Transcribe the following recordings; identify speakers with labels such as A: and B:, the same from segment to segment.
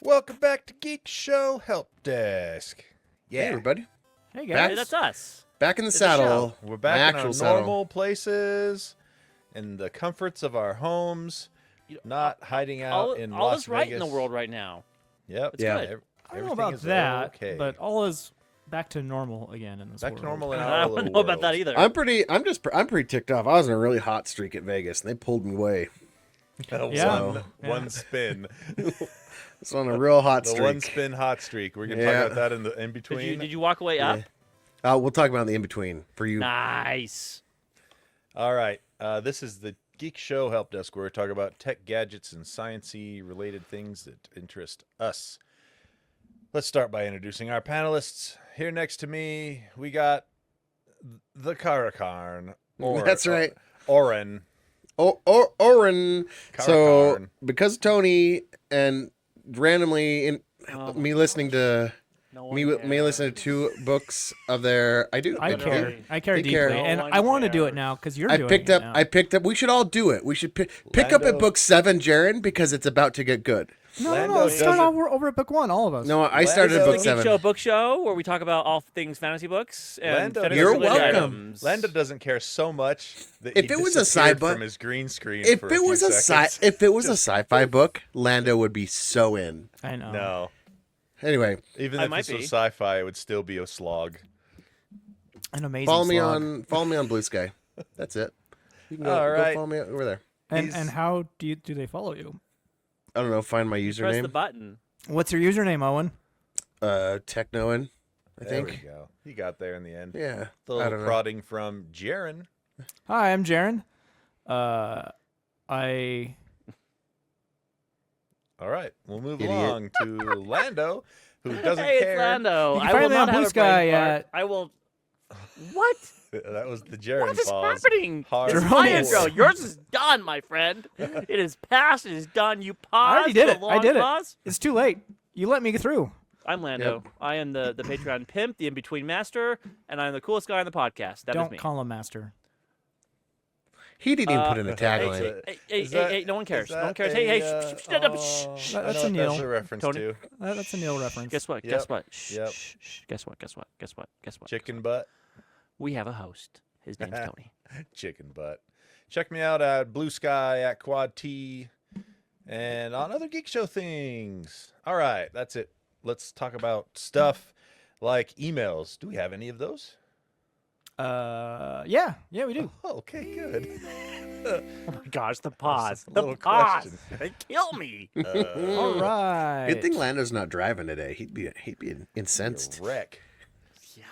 A: Welcome back to Geekshow Helpdesk. Yeah,
B: Hey, everybody.
C: Hey
B: Back-
C: guys.
D: Hey, that's us.
B: Back in the
D: It's a
B: saddle.
A: we're back
B: My
A: in our
B: actual saddle.
A: normal places, in the comforts of our homes, not hiding out in
D: all
A: Las
D: is right
A: Vegas.
D: in the world right now.
A: Yep.
D: It's
B: Yeah.
D: good.
C: I don't know
A: Everything
C: about
A: is
C: that,
A: okay.
C: but all is back to normal again in this
A: Back
C: world.
A: to normal in
D: I
A: our
D: don't
A: little
D: know about that
A: world.
D: either.
B: I'm pretty ticked off. I was in a really hot streak at Vegas, and they pulled me away.
C: Yeah.
A: One spin.
B: It's on a real hot
A: The
B: streak.
A: one spin hot streak. We're gonna
B: Yeah.
A: talk about that in the in between.
D: Did you walk away up?
B: We'll talk about the in between for you.
D: Nice.
A: All right. This is the Geek Show Help Desk, where we talk about tech gadgets and sciencey related things that interest us. Let's start by introducing our panelists. Here next to me, we got the Karakarn.
B: That's right.
A: Oren.
B: Oren. So
A: Karakarn.
B: because Tony and randomly
D: Oh,
B: me listening to
D: no one
B: me
D: cares.
B: listening to 2 books of their
C: I
B: do.
C: care. I care
B: They
C: deeply,
B: care.
C: and
D: No one
C: I want to do it
D: cares.
C: now because you're
B: I
C: doing
B: picked
C: it
B: up.
C: now.
B: I picked up. We should all do it. We should pick up
A: Lando-
B: at book 7, Jaren, because it's about to get good.
C: No,
A: Lando
C: let's start
A: doesn't-
C: over at book 1, all of us.
B: No, I started at
A: Lando-
B: book
D: Geek
B: 7.
D: Show book show where we talk about all things fantasy books and
A: Lando
D: fantasy
B: You're
D: related
B: welcome.
D: items.
A: Lando doesn't care so much that
B: If
A: he
B: it was a
A: disappeared
B: sci-fi-
A: from his green screen.
B: If
A: for
B: it
A: few
B: was a
A: seconds.
B: if it was a sci-fi book, Lando would be so in.
C: I know.
A: No,
B: Anyway,
A: even
D: I
A: if
D: might
A: this was
D: be.
A: sci-fi, it would still be a slog.
C: An amazing.
B: follow me
C: slog.
B: on Blue Sky. That's it. You can
A: All
B: go
A: right.
B: follow me over there.
C: And
A: He's-
C: and how do they follow you?
B: I don't know. Find my
D: Press the
B: username.
D: button.
C: What's your username, Owen?
B: Technoin. I
A: There we
B: think.
A: go. He got there in the end.
B: Yeah.
A: The
B: I
A: little
B: don't know.
A: prodding from Jaren.
C: Hi, I'm Jaren. I
A: All right, we'll move
B: Idiot.
A: along to Lando, who doesn't
D: Hey,
A: care.
D: it's Lando.
C: You can
D: I
C: find
D: will
C: me
D: not
C: on Blue
D: have a
C: Sky
D: brain fart.
C: at-
D: I will. What?
A: That was the Jaren
D: What is
A: pause.
D: happening?
A: Hard
D: It's my
C: Erroneous.
D: intro. Yours is done, my friend. It is past. It is done. You paused.
C: I already did
D: the
C: it. I
D: long
C: did it.
D: pause.
C: It's too late. You let me get through.
D: I'm Lando. I am the Patreon pimp, the in-between master, and I'm the coolest guy on the podcast. That is
C: Don't
D: me.
C: call him master.
B: He didn't even put in a
A: Hey,
B: tagline.
A: Is
D: Hey,
A: that-
D: hey, no one
A: is
D: cares. No
A: that
D: one cares. Hey, hey,
A: a,
D: shh, shut up. Shh, shh.
C: That's
A: I
C: a
A: know
C: Neil.
A: what that's a reference
D: Tony.
A: to.
C: That's a Neil reference.
D: Guess what?
A: Yep.
D: Guess what? Shh,
A: Yep.
D: shh, shh. Guess what? Guess what? Guess what? Guess what?
A: Chicken butt.
D: We have a host. His name's Tony.
A: Chicken butt. Check me out at Blue Sky, at Quad T, and on other Geek Show things. All right, that's it. Let's talk about stuff like emails. Do we have any of those?
C: Yeah, we do.
A: Oh, okay, good.
D: Oh my gosh, the pause.
A: a
D: The
A: little
D: pause.
A: question.
D: They kill me.
C: All right.
B: Good thing Lando's not driving today. He'd be incensed.
A: Wreck.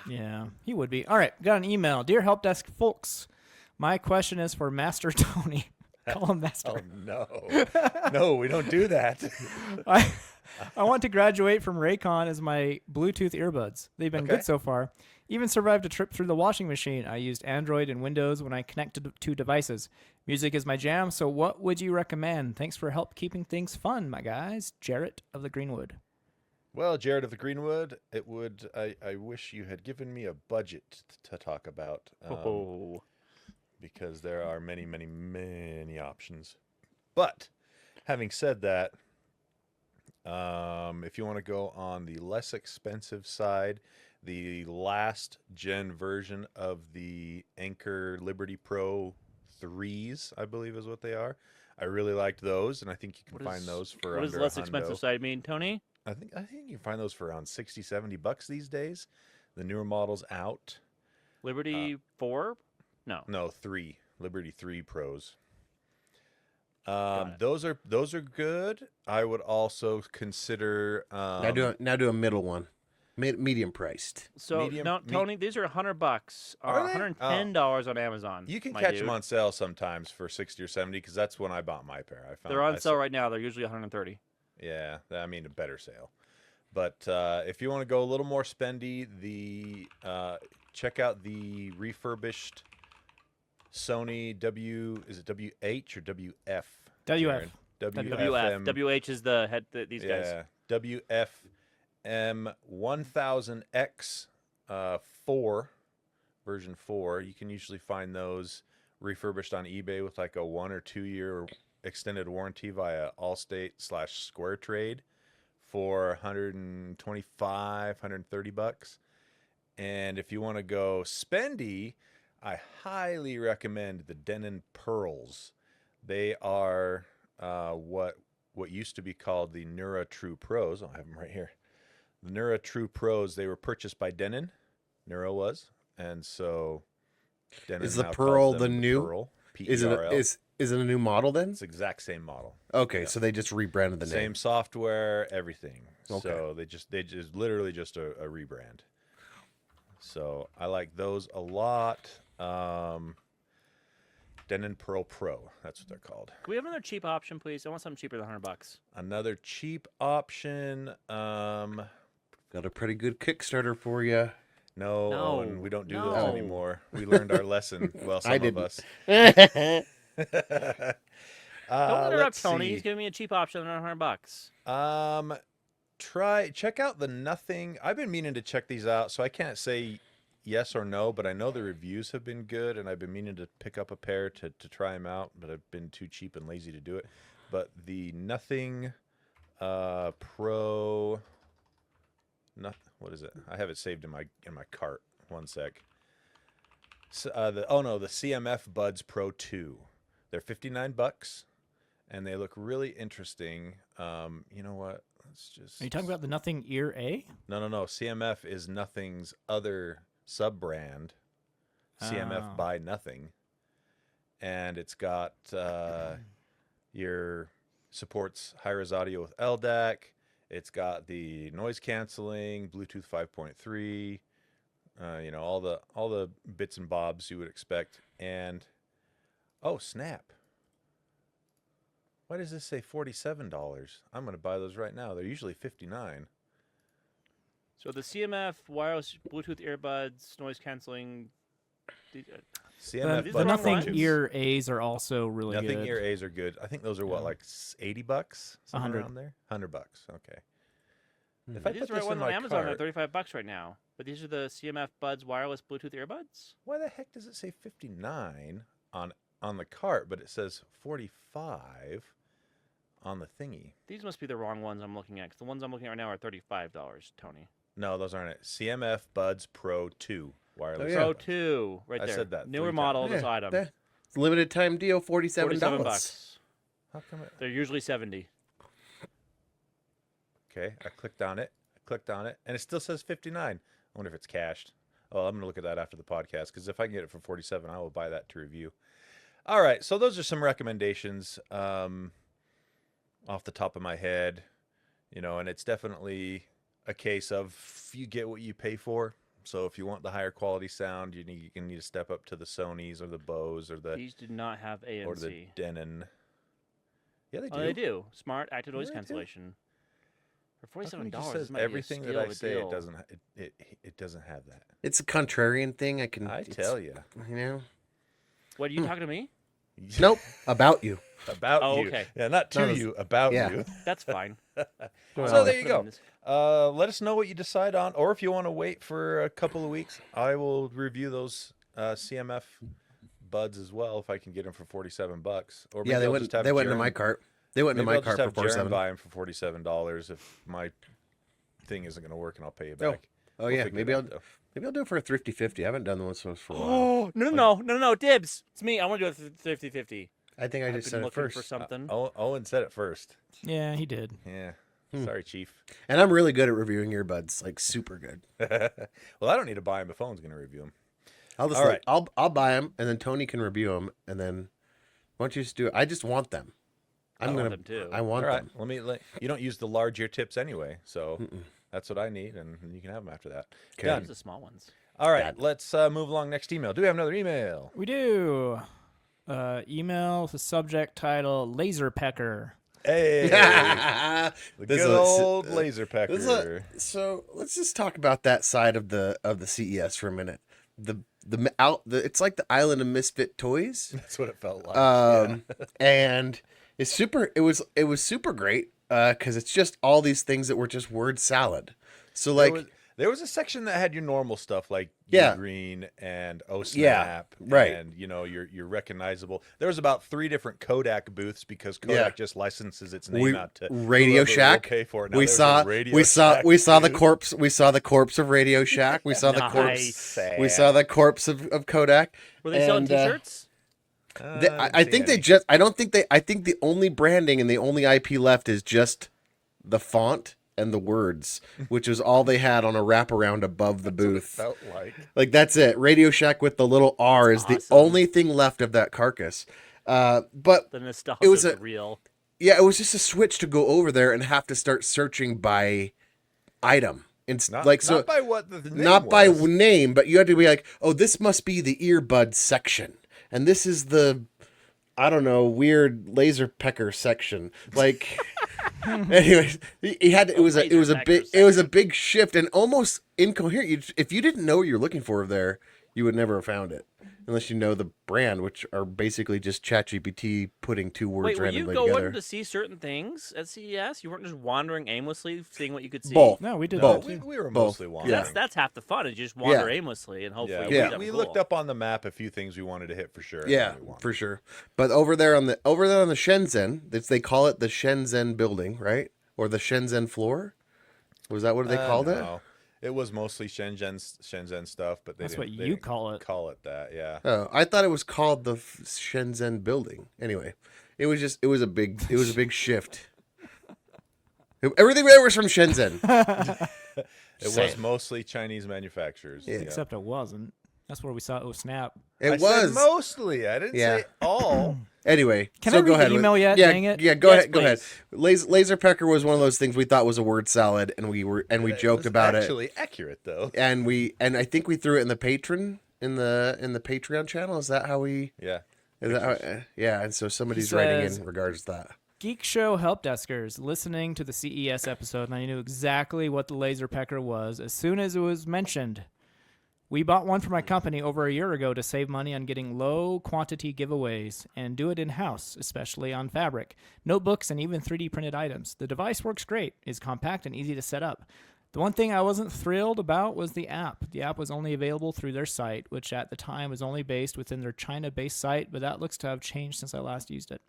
C: Yeah, he would be. All right, got an email. Dear Help Desk folks, my question is for Master Tony. Call him Master.
A: Oh no, no, we don't do that.
C: I want to graduate from Raycon as my Bluetooth earbuds. They've been
A: Okay.
C: good so far. Even survived a trip through the washing machine. I used Android and Windows when I connected to devices. Music is my jam, so what would you recommend? Thanks for help keeping things fun, my guys. Jarrett of the Greenwood.
A: Well, Jared of the Greenwood, it would. I wish you had given me a budget to talk about.
D: Oh.
A: Because there are many, many, many options. But having said that, if you want to go on the less expensive side, the last gen version of the Anker Liberty Pro 3s, I believe is what they are. I really liked those, and I think you can find those for
D: What
A: under
D: does less
A: a
D: expensive
A: hundo.
D: side mean, Tony?
A: I think you can find those for around $60-$70 these days. The newer models out.
D: Liberty 4? No.
A: No, 3 Liberty 3 Pros.
D: Got it.
A: Those are good. I would also consider
B: Now do a middle one, medium priced.
D: So,
A: medium-
D: no, Tony, these are $100 or
A: Are they?
D: $110 on Amazon.
A: You can
D: my
A: catch
D: dude.
A: them on sale sometimes for 60 or 70 because that's when I bought my pair. I found
D: They're on
A: I
D: sale
A: saw-
D: right now. They're usually 130.
A: Yeah, I mean a better sale. But if you want to go a little more spendy, check out the refurbished Sony is it WH or WF?
C: WF.
A: Jaren?
D: WF. WH is the head. These guys.
A: Yeah, WFM 1000X 4 version 4. You can usually find those refurbished on eBay with like a 1 or 2 year extended warranty via Allstate / Square Trade for 125, 130 bucks. And if you want to go spendy, I highly recommend the Denon Pearls. They are what used to be called the Nura True Pros. I'll have them right here. The Nura True Pros, they were purchased by Denon. Nura was. And so Denon
B: Is the
A: now
B: Pearl
A: calls them
B: the new?
A: Pearl,
B: Is it
A: P-E-R-L.
B: is it a new model then?
A: It's the exact same model.
B: Okay,
A: Yeah.
B: so they just rebranded the
A: Same
B: name.
A: software, everything.
B: Okay.
A: So they just literally just a rebrand. So I like those a lot. Denon Pearl Pro, that's what they're called.
D: Can we have another cheap option, please? I want something cheaper than $100.
A: Another cheap option.
B: Got a pretty good Kickstarter for you.
A: No,
D: No,
A: Owen, we don't do
D: no.
A: those anymore. We learned our lesson. Well, some
B: I
A: of
B: didn't.
A: us.
D: Don't interrupt
A: let's
D: Tony.
A: see.
D: He's giving me a cheap option than $100.
A: Check out the Nothing. I've been meaning to check these out, so I can't say yes or no, but I know the reviews have been good, and I've been meaning to pick up a pair to try them out, but I've been too cheap and lazy to do it. But the Nothing Pro, what is it? I have it saved in my cart. One sec. So, the CMF Buds Pro 2. They're $59, and they look really interesting. You know what? Let's just.
C: Are you talking about the Nothing Ear A?
A: No. CMF is Nothing's other sub-brand. CMF
C: Oh.
A: by Nothing, and it's got your supports high-res audio with LDAC. It's got the noise canceling, Bluetooth 5.3. All the bits and bobs you would expect. And oh snap! Why does this say $47? I'm going to buy those right now. They're usually $59.
D: So the CMF wireless Bluetooth earbuds, noise canceling.
A: CMF
C: The
D: Buds
C: Nothing
D: Pro.
C: Ear A's are also really
A: Nothing
C: good.
A: Ear A's are good. I think those are what,
C: Yeah.
A: like $80, somewhere
C: 100.
A: around there. $100. Okay.
B: Hmm.
A: If I
D: These
A: put
D: are
A: this
D: right
A: in
D: ones on
A: my
D: Amazon.
A: cart,
D: They're $35 right now. But these are the CMF Buds wireless Bluetooth earbuds.
A: why the heck does it say 59 on the cart, but it says 45 on the thingy?
D: These must be the wrong ones I'm looking at. 'Cause the ones I'm looking at right now are $35, Tony.
A: No, those aren't it. CMF Buds Pro 2 wireless.
B: Oh, yeah.
D: Pro
A: earbuds.
D: 2, right
A: I
D: there.
A: said that
D: Newer
A: 3
D: model
A: times.
D: of this item.
B: It's a limited time deal, $47.
D: $47.
A: How come it?
D: They're usually 70.
A: Okay, I clicked on it, and it still says 59. I wonder if it's cached. Oh, I'm going to look at that after the podcast, because if I can get it for 47, I will buy that to review. All right, so those are some recommendations off the top of my head, and it's definitely a case of you get what you pay for. So if you want the higher quality sound, you need to step up to the Sonys or the Bose or the
D: These do not have ANC.
A: Denon. Yeah, they do.
D: Oh, they do. Smart active noise
A: Yeah, they do.
D: cancellation. For
A: How come it
D: $47,
A: just
D: this
A: says
D: might be a
A: everything that
D: steal
A: I
D: of a
A: say
D: deal.
A: it doesn't have that.
B: It's a contrarian thing.
A: I tell you.
B: You know?
D: What, are you talking to me?
B: Nope. About you.
A: About
D: Oh,
A: you.
D: okay.
A: Yeah, not to
B: No,
A: you, about
B: yeah.
A: you.
D: That's fine.
A: So
B: Well,
A: there you
D: Put 'em in
A: go.
D: this-
A: Let us know what you decide on, or if you want to wait for a couple of weeks, I will review those CMF buds as well if I can get them for $47. Or maybe
B: Yeah, they
A: I'll
B: went.
A: just have
B: They went into
A: Jaron-
B: my cart. They went into
A: maybe
B: my
A: I'll just
B: cart for
A: have Jaron
B: 47.
A: buy them for $47 if my thing isn't going to work, and I'll pay you
B: Oh,
A: back.
B: Oh
A: We'll
B: yeah,
A: figure
B: maybe
A: it
B: I'll
A: out, though.
B: maybe I'll do it for a thrifty 50. I haven't done the one for a while.
D: Oh, no, dibs. It's me. I want to do a 50-50.
B: I think I
D: I've
B: just
D: been
B: said it
D: looking
B: first.
D: for something.
A: Owen said it first.
C: Yeah, he did.
A: Yeah.
B: Hmm.
A: Sorry, Chief.
B: And I'm really good at reviewing earbuds, like super good.
A: Well, I don't need to buy them if Owen's going to review them.
B: I'll just
A: All
B: like, I'll buy them, and then Tony can review them, and then why don't you just do it? I just want them.
D: I want them too.
B: I want
A: All right.
B: them.
A: You don't use the large ear tips anyway, so
B: Mm-mm.
A: that's what I need, and you can have them after that.
B: Okay.
A: Done.
D: Those are the small ones.
A: All right,
B: Done.
A: let's move along. Next email. Do we have another email?
C: We do. Email with the subject title Laser Pecker.
A: Hey, the
B: This
A: good
B: is a-
A: old laser pecker.
B: So let's just talk about that side of the CES for a minute. It's like the island of misfit toys.
A: That's what it felt like.
B: And it's super. It was super great because it's just all these things that were just word salad. So like
A: There was a section that had your normal stuff like
B: Yeah.
A: green and oh
B: Yeah,
A: snap,
B: right.
A: and your recognizable. There was about 3 different Kodak booths because Kodak just licenses its name out to
B: Radio
A: whoever will
B: Shack.
A: pay for it. Now,
B: We
A: there was a
B: saw
A: Radio
B: we saw
A: Shack
B: we saw the
A: booth.
B: corpse. We saw the corpse of Radio Shack. We saw the corpse. We saw the corpse of Kodak.
D: Were they selling
B: And,
D: T-shirts?
B: I think they just. I don't think they. I think the only branding and the only IP left is just the font and the words, which is all they had on a wraparound above the booth.
A: felt like.
B: Like that's it. Radio Shack with the little R is the
D: awesome.
B: only thing left of that carcass. But
D: The nostalgia
B: it was
D: is
B: a-
D: real.
B: yeah, it was just a switch to go over there and have to start searching by item. It's
A: Not,
B: like so
A: not by what the name
B: not by
A: was.
B: name, but you had to be like, oh, this must be the earbud section, and this is the, I don't know, weird laser pecker section. Like, anyways, he had to, it was a big shift and almost incoherent. If you didn't know what you're looking for there, you would never have found it. Unless you know the brand, which are basically just ChatGPT putting 2 words
D: Wait, were you
B: randomly
D: going
B: together.
D: to see certain things at CES? You weren't just wandering aimlessly, seeing what you could see.
B: Both.
C: No, we did
A: No,
C: that
A: we,
C: too.
A: we were
B: Both.
A: mostly
B: Yeah.
A: wandering.
D: That's half the fun. Is you just wander
B: Yeah.
D: aimlessly and hopefully
A: Yeah,
D: you
B: Yeah.
D: find something
A: we
D: cool.
A: looked up on the map a few things we wanted to hit for sure. and
B: Yeah,
A: then we wandered.
B: for sure. But over there on the Shenzhen, they call it the Shenzhen building, right? Or the Shenzhen floor? Was that what they called it?
A: No. It was mostly Shenzhen stuff, but
C: That's
A: didn't,
C: what
A: they
C: you
A: didn't
C: call it.
A: Call it that, yeah.
B: Oh, I thought it was called the Shenzhen building. Anyway, it was a big shift. Everything there was from Shenzhen.
A: It
B: Say
A: was
B: it.
A: mostly Chinese manufacturers.
B: Yeah.
C: Except it wasn't. That's where we saw Oh Snap.
B: It
A: I
B: was
A: said mostly. I didn't
B: Yeah.
A: say all.
B: Anyway.
C: Can
B: so
C: I
B: go
C: read the
B: ahead.
C: email yet?
B: Yeah,
C: Dang it.
B: yeah. Go
D: Yes,
B: ahead. Go ahead. Laser pecker was one of those things we thought was a word salad, and we
A: It
B: joked
A: was
B: about it.
A: Actually accurate though.
B: And I think we threw it in the patron in the Patreon channel. Is that how we?
A: Yeah.
B: Is that how, yeah. And so somebody's
C: He
B: writing
C: says-
B: in regards to that.
C: Geekshow helpdeskers listening to the CES episode, and I knew exactly what the laser pecker was as soon as it was mentioned. We bought one for my company over a year ago to save money on getting low quantity giveaways and do it in-house, especially on fabric, notebooks, and even 3D printed items. The device works great, is compact and easy to set up. The one thing I wasn't thrilled about was the app. The app was only available through their site, which at the time was only based within their China-based site, but that looks to have changed since I last used it.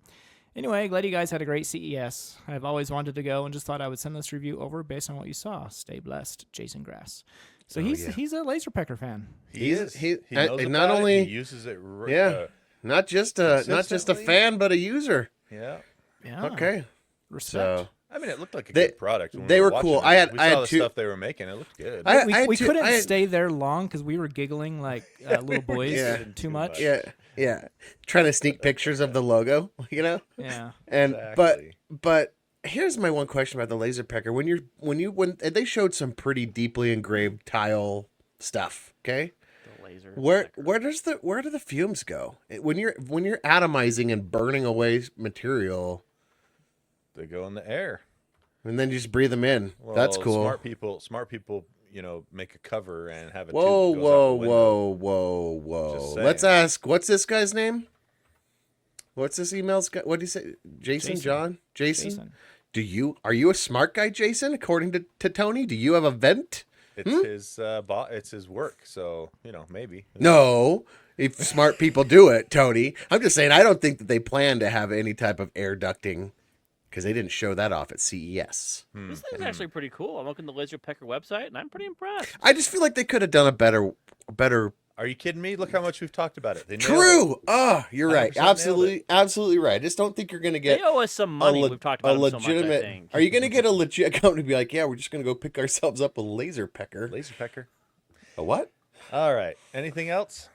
C: Anyway, glad you guys had a great CES. I've always wanted to go and just thought I would send this review over based on what you saw. Stay blessed, Jason Grass. So he's a laser pecker fan.
A: He is. He
B: and
A: knows
B: not
A: about
B: only-
A: it. He uses it.
B: Yeah. Not just a
A: Consistently?
B: fan, but a user.
A: Yeah.
C: Yeah.
B: Okay.
C: Respect.
B: So
A: I mean, it looked like a
B: They-
A: good product. When
B: they
A: we
B: were
A: watching
B: cool.
A: it.
B: I had
A: we saw the
B: two-
A: stuff they were making. It looked good.
B: I
C: we
B: had
C: couldn't
B: I had-
C: stay there long because we were giggling like little boys
B: Yeah.
C: too
A: Too
C: much.
A: much.
B: yeah, trying to sneak pictures of the logo,
C: Yeah.
B: and
A: Exactly.
B: but here's my one question about the laser pecker. When they showed some pretty deeply engraved tile stuff, okay?
D: The laser.
B: Where do the fumes go when you're atomizing and burning away material,
A: They go in the air.
B: and then you just breathe them in?
A: Well,
B: That's cool.
A: Smart people, make a cover and have a
B: Whoa,
A: tube that goes out the window.
B: whoa.
A: Just
B: Let's
A: saying.
B: ask, what's this guy's name? What's this email's guy? What do you say? Jason? John? Jason?
C: Jason.
B: Are you a smart guy, Jason? According to Tony, do you have a vent?
A: It's his it's his work, so maybe.
B: No. If smart people do it, Tony. I'm just saying, I don't think that they plan to have any type of air ducting because they didn't show that off at CES.
D: This thing's actually pretty cool. I'm looking at the Laser Pecker website, and I'm pretty impressed.
B: I just feel like they could have done a better.
A: Are you kidding me? Look how much we've talked about it. They nailed
B: True. Oh, you're right.
A: 100% nailed
B: Absolutely right. I just don't think you're going to
D: They
B: get
D: owe us some money. We've talked about
B: a
D: them so much, I
B: legitimate.
D: think.
B: Are you going to get a legit company to be like, yeah, we're just going to go pick ourselves up a laser pecker?
A: it. Laser pecker.
B: A what?
A: All right. Anything else?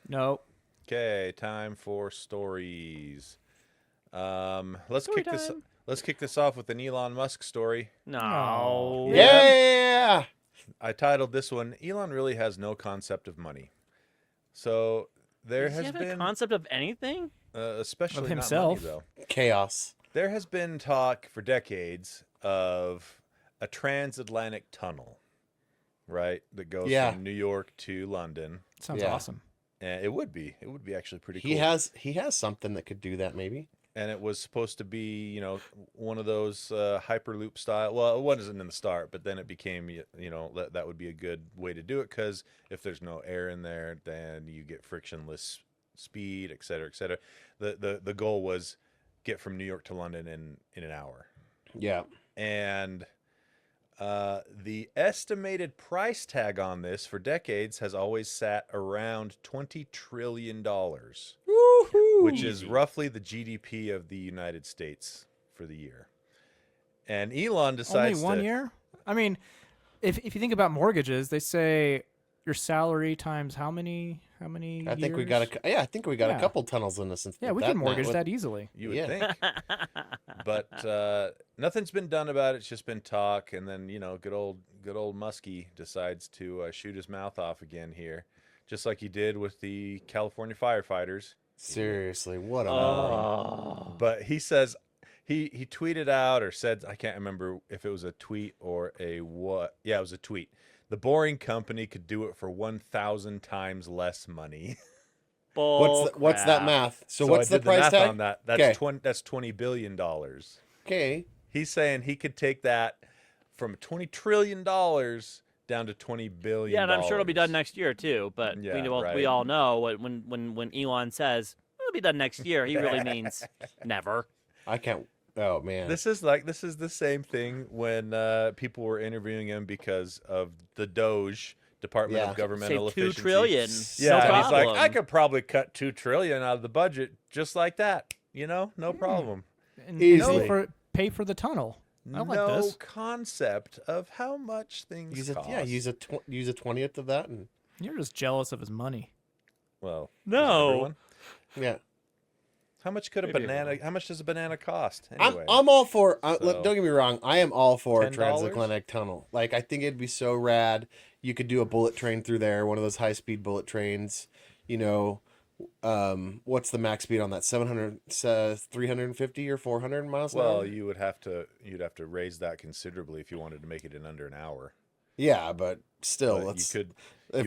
C: No.
A: Okay, time for stories. Let's
D: Story
A: kick this off with an Elon Musk story.
D: No.
C: Oh.
B: Yeah.
A: I titled this one "Elon really has no concept of money." So there
D: Does
A: has
D: he have
A: been,
D: a concept of anything?
A: especially
C: Of
A: not
C: himself.
A: money, though.
B: Chaos.
A: There has been talk for decades of a transatlantic tunnel, right, that goes
B: Yeah.
A: from New York to London.
C: Sounds
B: Yeah.
C: awesome.
A: And it would be actually pretty cool.
B: He has something that could do that maybe.
A: and it was supposed to be, one of those Hyperloop style. Well, it wasn't in the start, but then it became, that would be a good way to do it because if there's no air in there, then you get frictionless speed, et cetera, et cetera. The goal was get from New York to London in an hour.
B: Yeah.
A: And the estimated price tag on this for decades has always sat around $20 trillion, which is roughly the GDP of the United States for the year. And Elon decides
C: Only 1 year? I mean, if you think about mortgages, they say your salary times how many
B: I think we got I think we got a couple tunnels in us.
C: Yeah, we can mortgage that easily.
A: You would think. But nothing's been done about it. It's just been talk. And then, good old Muskie decides to shoot his mouth off again here, just like he did with the California firefighters.
B: Seriously, what a moron.
A: But he says he tweeted out or said, I can't remember if it was a tweet or a what. Yeah, it was a tweet. The Boring Company could do it for 1,000 times less money.
B: What's that math? So what's
A: I
B: the
A: did
B: price
A: math
B: tag
A: on that? That's $20 billion.
B: Okay.
A: He's saying he could take that from $20 trillion down to $20 billion.
D: Yeah, and I'm sure it'll be done next year too. But
A: Yeah,
D: we all know when Elon says it'll be done next year, he really means never.
B: I can't. Oh man.
A: This is the same thing when people were interviewing him because of the Doge Department of Governmental
D: Save $2
A: Efficiency.
D: trillion.
A: Yeah,
D: No
A: and he's like,
D: problem.
A: I could probably cut $2 trillion out of the budget just like that. No problem.
C: And
B: Easily.
C: pay for the tunnel. I like
A: no
C: this.
A: concept of how much things cost.
B: Use a 20th of that, and
C: You're just jealous of his money.
A: Well,
D: No.
A: everyone.
B: yeah.
A: How much could a
D: Maybe
A: banana? How much does a banana cost? Anyway,
B: I'm all for.
A: So-
B: Look, don't get me wrong. I am all for a
A: $10?
B: transatlantic tunnel. Like, I think it'd be so rad. You could do a bullet train through there, one of those high-speed bullet trains. What's the max speed on that? 350 or 400 miles an
A: well,
B: hour?
A: you'd have to raise that considerably if you wanted to make it in under an hour.
B: Yeah, but still,
A: But
B: if
A: you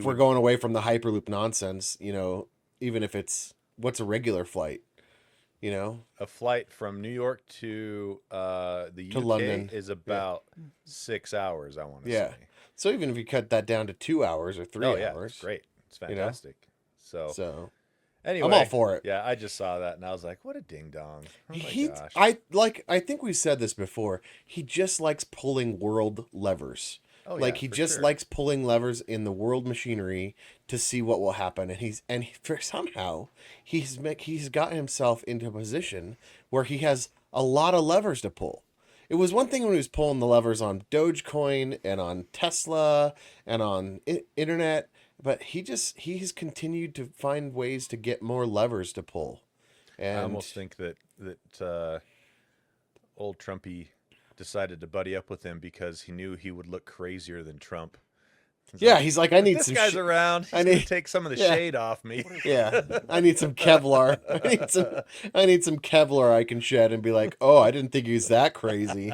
B: we're
A: would-
B: going away from the Hyperloop nonsense, even if it's what's a regular flight,
A: A flight from New York to the UK
B: London.
A: is about 6 hours. I want to
B: Yeah.
A: say.
B: So even if you cut that down to 2 hours or 3
A: Oh yeah,
B: hours,
A: it's great. It's fantastic. So
B: I'm
A: anyway,
B: all for it.
A: Yeah, I just saw that and I was like, what a ding dong. Oh my gosh.
B: I think we've said this before. He just likes pulling world levers.
A: Oh,
B: Like
A: yeah,
B: he
A: for
B: just
A: sure.
B: likes pulling levers in the world machinery to see what will happen, and somehow he's got himself into a position where he has a lot of levers to pull. It was one thing when he was pulling the levers on Dogecoin and on Tesla and on internet, but he's continued to find ways to get more levers to pull. And
A: I almost think that old Trumpy decided to buddy up with him because he knew he would look crazier than Trump.
B: he's like, I need
A: This
B: some
A: guy's
B: sh-
A: around. He's
B: I
A: gonna
B: need-
A: take some of the
B: yeah.
A: shade off me.
B: Yeah, I need some Kevlar. I need some Kevlar I can shed and be like, oh, I didn't think he was that crazy.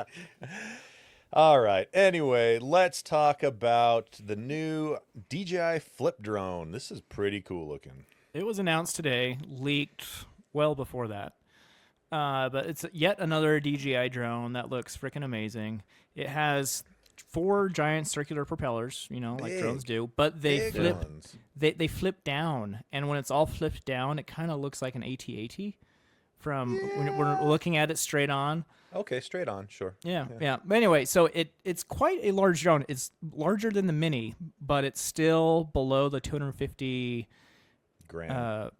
A: All right. Anyway, let's talk about the new DJI Flip drone. This is pretty cool looking.
C: It was announced today, leaked well before that. But it's yet another DJI drone that looks freaking amazing. It has 4 giant circular propellers, like
A: Big.
C: drones do, but they
A: Big
C: flip
A: ones.
C: they flip down, and when it's all flipped down, it kind of looks like an AT-AT from when we're looking at it straight on.
A: Okay, straight on, sure.
C: Yeah. But anyway, so it's quite a large drone. It's larger than the Mini, but it's still below the 250 grams.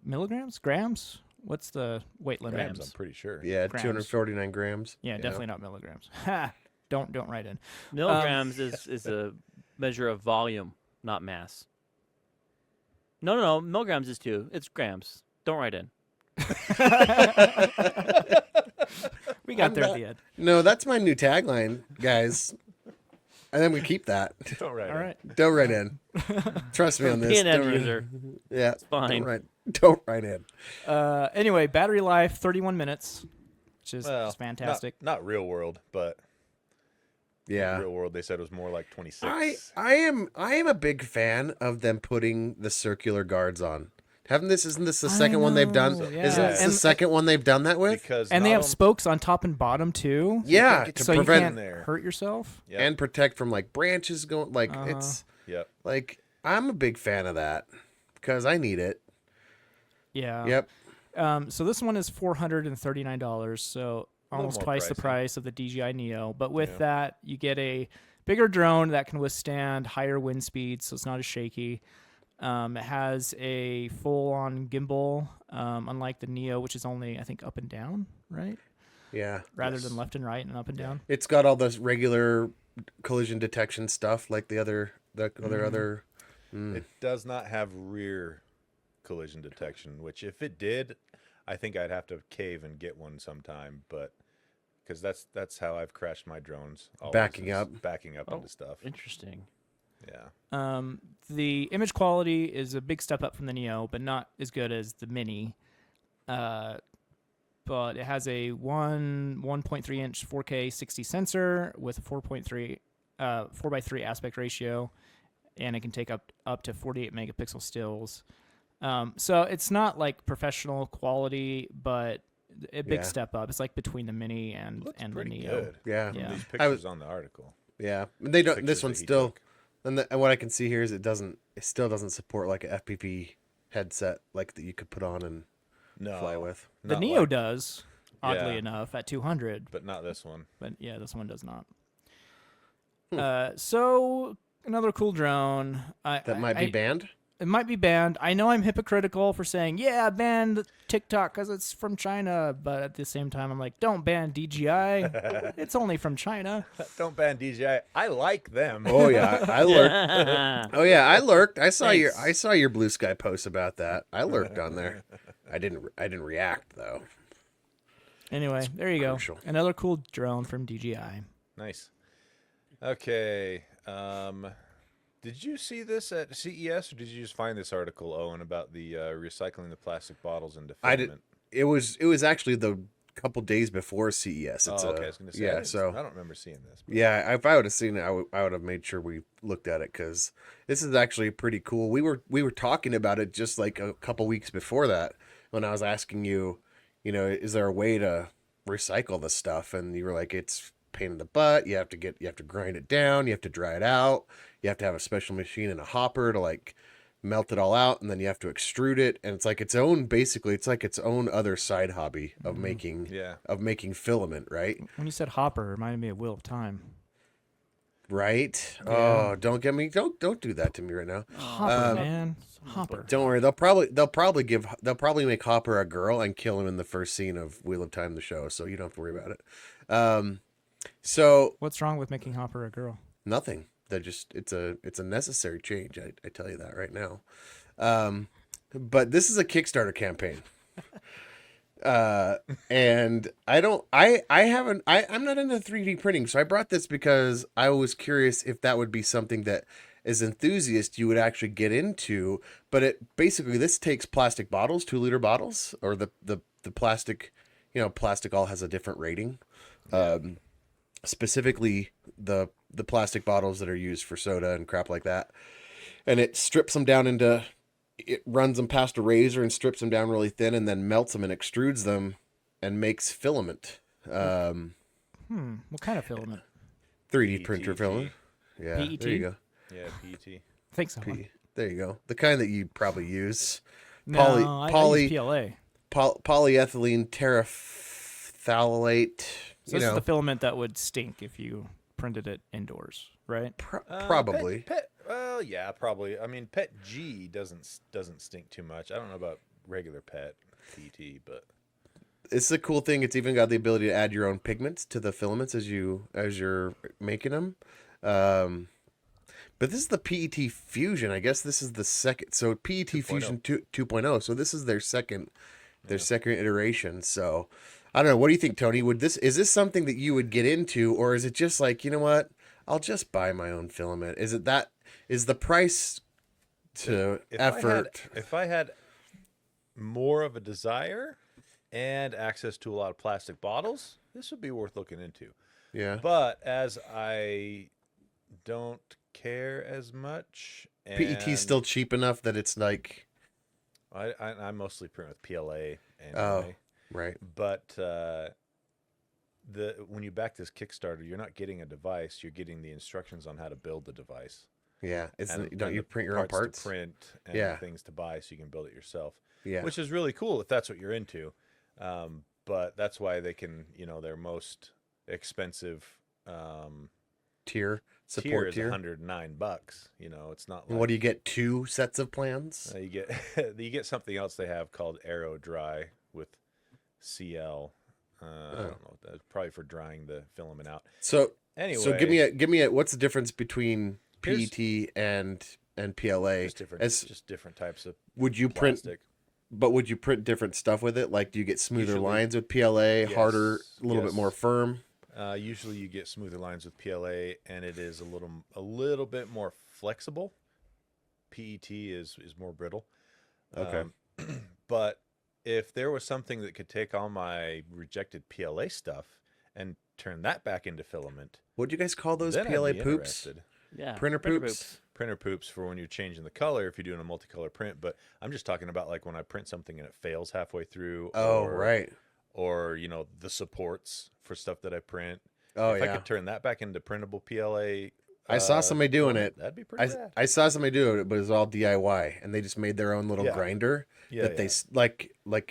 C: What's the weight limit?
A: Grams, I'm pretty sure.
B: Yeah,
C: Grams.
B: 249 grams.
C: Yeah, definitely not milligrams. Ha! Don't write in.
D: Milligrams is a measure of volume, not mass. No. Milligrams is 2. It's grams. Don't write in.
C: We got there at the end.
B: No, that's my new tagline, guys. And then we keep that.
A: All right.
C: All right.
B: Don't write in. Trust me on this.
D: Be an end
B: Don't write-
D: user.
B: Yeah,
D: fine.
B: Don't write in.
C: Anyway, battery life 31 minutes, which is
A: Well,
C: fantastic.
A: Not real world, but
B: Yeah.
A: real world they said was more like 26.
B: I am a big fan of them putting the circular guards on. Isn't this the
C: I
B: second one they've done?
C: know, yeah.
B: Isn't this the
C: And-
B: second one they've done that with?
A: because
C: And they
A: not
C: have
A: on-
C: spokes on top and bottom too.
B: Yeah,
A: get
B: to
C: So you
B: prevent
C: can't
A: there.
C: hurt yourself.
A: Yep.
B: and protect from like branches going. Like
C: Uh-huh.
B: it's
A: Yep.
B: like I'm a big fan of that because I need it.
C: Yeah.
B: Yep.
C: So this one is $439, so almost
A: more
C: twice the
A: pricey.
C: price of the DJI Neo. But with
A: Yeah.
C: that, you get a bigger drone that can withstand higher wind speeds, so it's not as shaky. It has a full-on gimbal, unlike the Neo, which is only, I think, up and down, right?
B: Yeah.
C: Rather
A: Yes.
C: than left and right and up and down.
B: It's got all this regular collision detection stuff like the other
A: It does not have rear collision detection, which if it did, I think I'd have to cave and get one sometime. But because that's how I've crashed my drones. Always,
B: Backing
A: is
B: up.
A: backing up
D: Oh.
A: into stuff.
D: Interesting.
A: Yeah.
C: The image quality is a big step up from the Neo, but not as good as the Mini. But it has a 1.3 inch 4K 60 sensor with a 4:3 aspect ratio, and it can take up to 48 megapixel stills. So it's not like professional quality, but a big
B: Yeah.
C: step up. It's like between the Mini and
A: Looks
C: the
A: pretty
C: Neo.
A: good.
B: Yeah.
C: Yeah.
A: These
B: I
A: pictures
B: was-
A: on the article.
B: Yeah. They don't.
A: Pictures
B: This
A: that
B: one
A: he
B: still.
A: took.
B: And what I can see here is it still doesn't support like a FPV headset like that you could put on and
A: No.
B: fly with.
C: The
A: not
C: Neo
A: like-
C: does, oddly
A: Yeah.
C: enough, at 200.
A: but not this one.
C: But yeah, this one does not. So another cool drone.
B: That might be banned.
C: It might be banned. I know I'm hypocritical for saying, yeah, ban TikTok because it's from China. But at the same time, I'm like, don't ban DJI. It's only from China.
A: Don't ban DJI. I like them.
B: Oh yeah, I lurked. Oh yeah, I lurked. I saw
D: Thanks.
B: your Blue Sky post about that. I lurked on there. I didn't react though.
C: Anyway, there you
B: crucial.
C: go. Another cool drone from DJI.
A: Nice. Okay. Did you see this at CES, or did you just find this article, Owen, about the recycling the plastic bottles into
B: I
A: filament?
B: did. It was actually the couple days before CES. It's
A: Okay. I was going to say.
B: yeah. So
A: I don't remember seeing this. but-
B: yeah, if I would have seen it, I would have made sure we looked at it because this is actually pretty cool. We were talking about it just like a couple weeks before that when I was asking you, is there a way to recycle this stuff? And you were like, it's a pain in the butt. You have to grind it down. You have to dry it out. You have to have a special machine and a hopper to like melt it all out, and then you have to extrude it. And it's like its own other side hobby of making filament, right?
C: When you said hopper, it reminded me of Wheel of Time.
B: Right.
C: Yeah.
B: Oh, don't do that to me right now.
C: Hopper, man. Hopper.
B: Don't worry. They'll probably make Hopper a girl and kill him in the first scene of Wheel of Time, the show. So you don't have to worry about it. So
C: What's wrong with making Hopper a girl?
B: nothing. It's a necessary change. I tell you that right now. But this is a Kickstarter campaign. And I'm not into 3D printing, so I brought this because I was curious if that would be something that as enthusiast you would actually get into. But this takes plastic bottles, 2-liter bottles, or the plastic, plastic all has a different rating. Specifically the plastic bottles that are used for soda and crap like that. And it strips them down it runs them past a razor and strips them down really thin and then melts them and extrudes them and makes filament.
C: What kind of filament?
B: 3D printer
A: PET.
B: filament. Yeah,
C: PET?
B: there you go.
A: Yeah, PET.
C: Thanks so
B: There you go. The kind that you probably use.
C: No, I use PLA.
B: Polyethylene terephthalate.
C: So this is the filament that would stink if you printed it indoors, right?
B: Probably.
A: Well, yeah, probably. I mean, PET G doesn't stink too much. I don't know about regular PET but
B: It's a cool thing. It's even got the ability to add your own pigments to the filaments as you're making them. But this is the PET Fusion. I guess this is the second. So PET
A: 2.0.
B: Fusion 2.0. So this is their second iteration. So I don't know. What do you think, Tony? Is this something that you would get into, or is it just like, you know what? I'll just buy my own filament. Is the price to effort?
A: If I had more of a desire and access to a lot of plastic bottles, this would be worth looking into.
B: Yeah.
A: But as I don't care as much,
B: PET is still cheap enough that it's like,
A: I mostly print with PLA
B: Oh,
A: anyway.
B: right.
A: But when you back this Kickstarter, you're not getting a device. You're getting the instructions on how to build the device.
B: Yeah. Don't
A: And
B: you
A: the
B: print your own parts?
A: to print and
B: Yeah.
A: things to buy, so you can build it yourself.
B: Yeah.
A: Which is really cool if that's what you're into. But that's why they can, their most expensive
B: Tier
A: tier
B: support
A: is
B: tier.
A: $109. It's not
B: And
A: like
B: what do you get? 2 sets of plans?
A: you get you get something else they have called Aero Dry with CL. I don't know. That's probably for drying the filament out.
B: So
A: Anyway,
B: so give me a what's the difference between
A: Here's-
B: PET and PLA?
A: just different types of
B: Would you print
A: plastic.
B: But would you print different stuff with it? Like, do you get smoother
A: Usually-
B: lines with PLA, harder,
A: Yes,
B: a little bit
A: yes.
B: more firm?
A: Usually you get smoother lines with PLA, and it is a little bit more flexible. PET is more brittle.
B: Okay.
A: But if there was something that could take all my rejected PLA stuff and turn that back into filament,
B: What do you guys call those
A: then
B: PLA
A: I'd be
B: poops?
A: interested.
D: Yeah.
B: Printer poops?
A: Printer poops for when you're changing the color if you're doing a multicolor print. But I'm just talking about like when I print something and it fails halfway through.
B: Oh,
A: or,
B: right.
A: Or the supports for stuff that I print.
B: Oh,
A: if
B: yeah.
A: I could turn that back into printable PLA.
B: I saw somebody doing
A: filament,
B: it.
A: That'd be pretty bad.
B: I saw somebody do it, but it was all DIY, and they just made their own little
A: Yeah.
B: grinder that they like.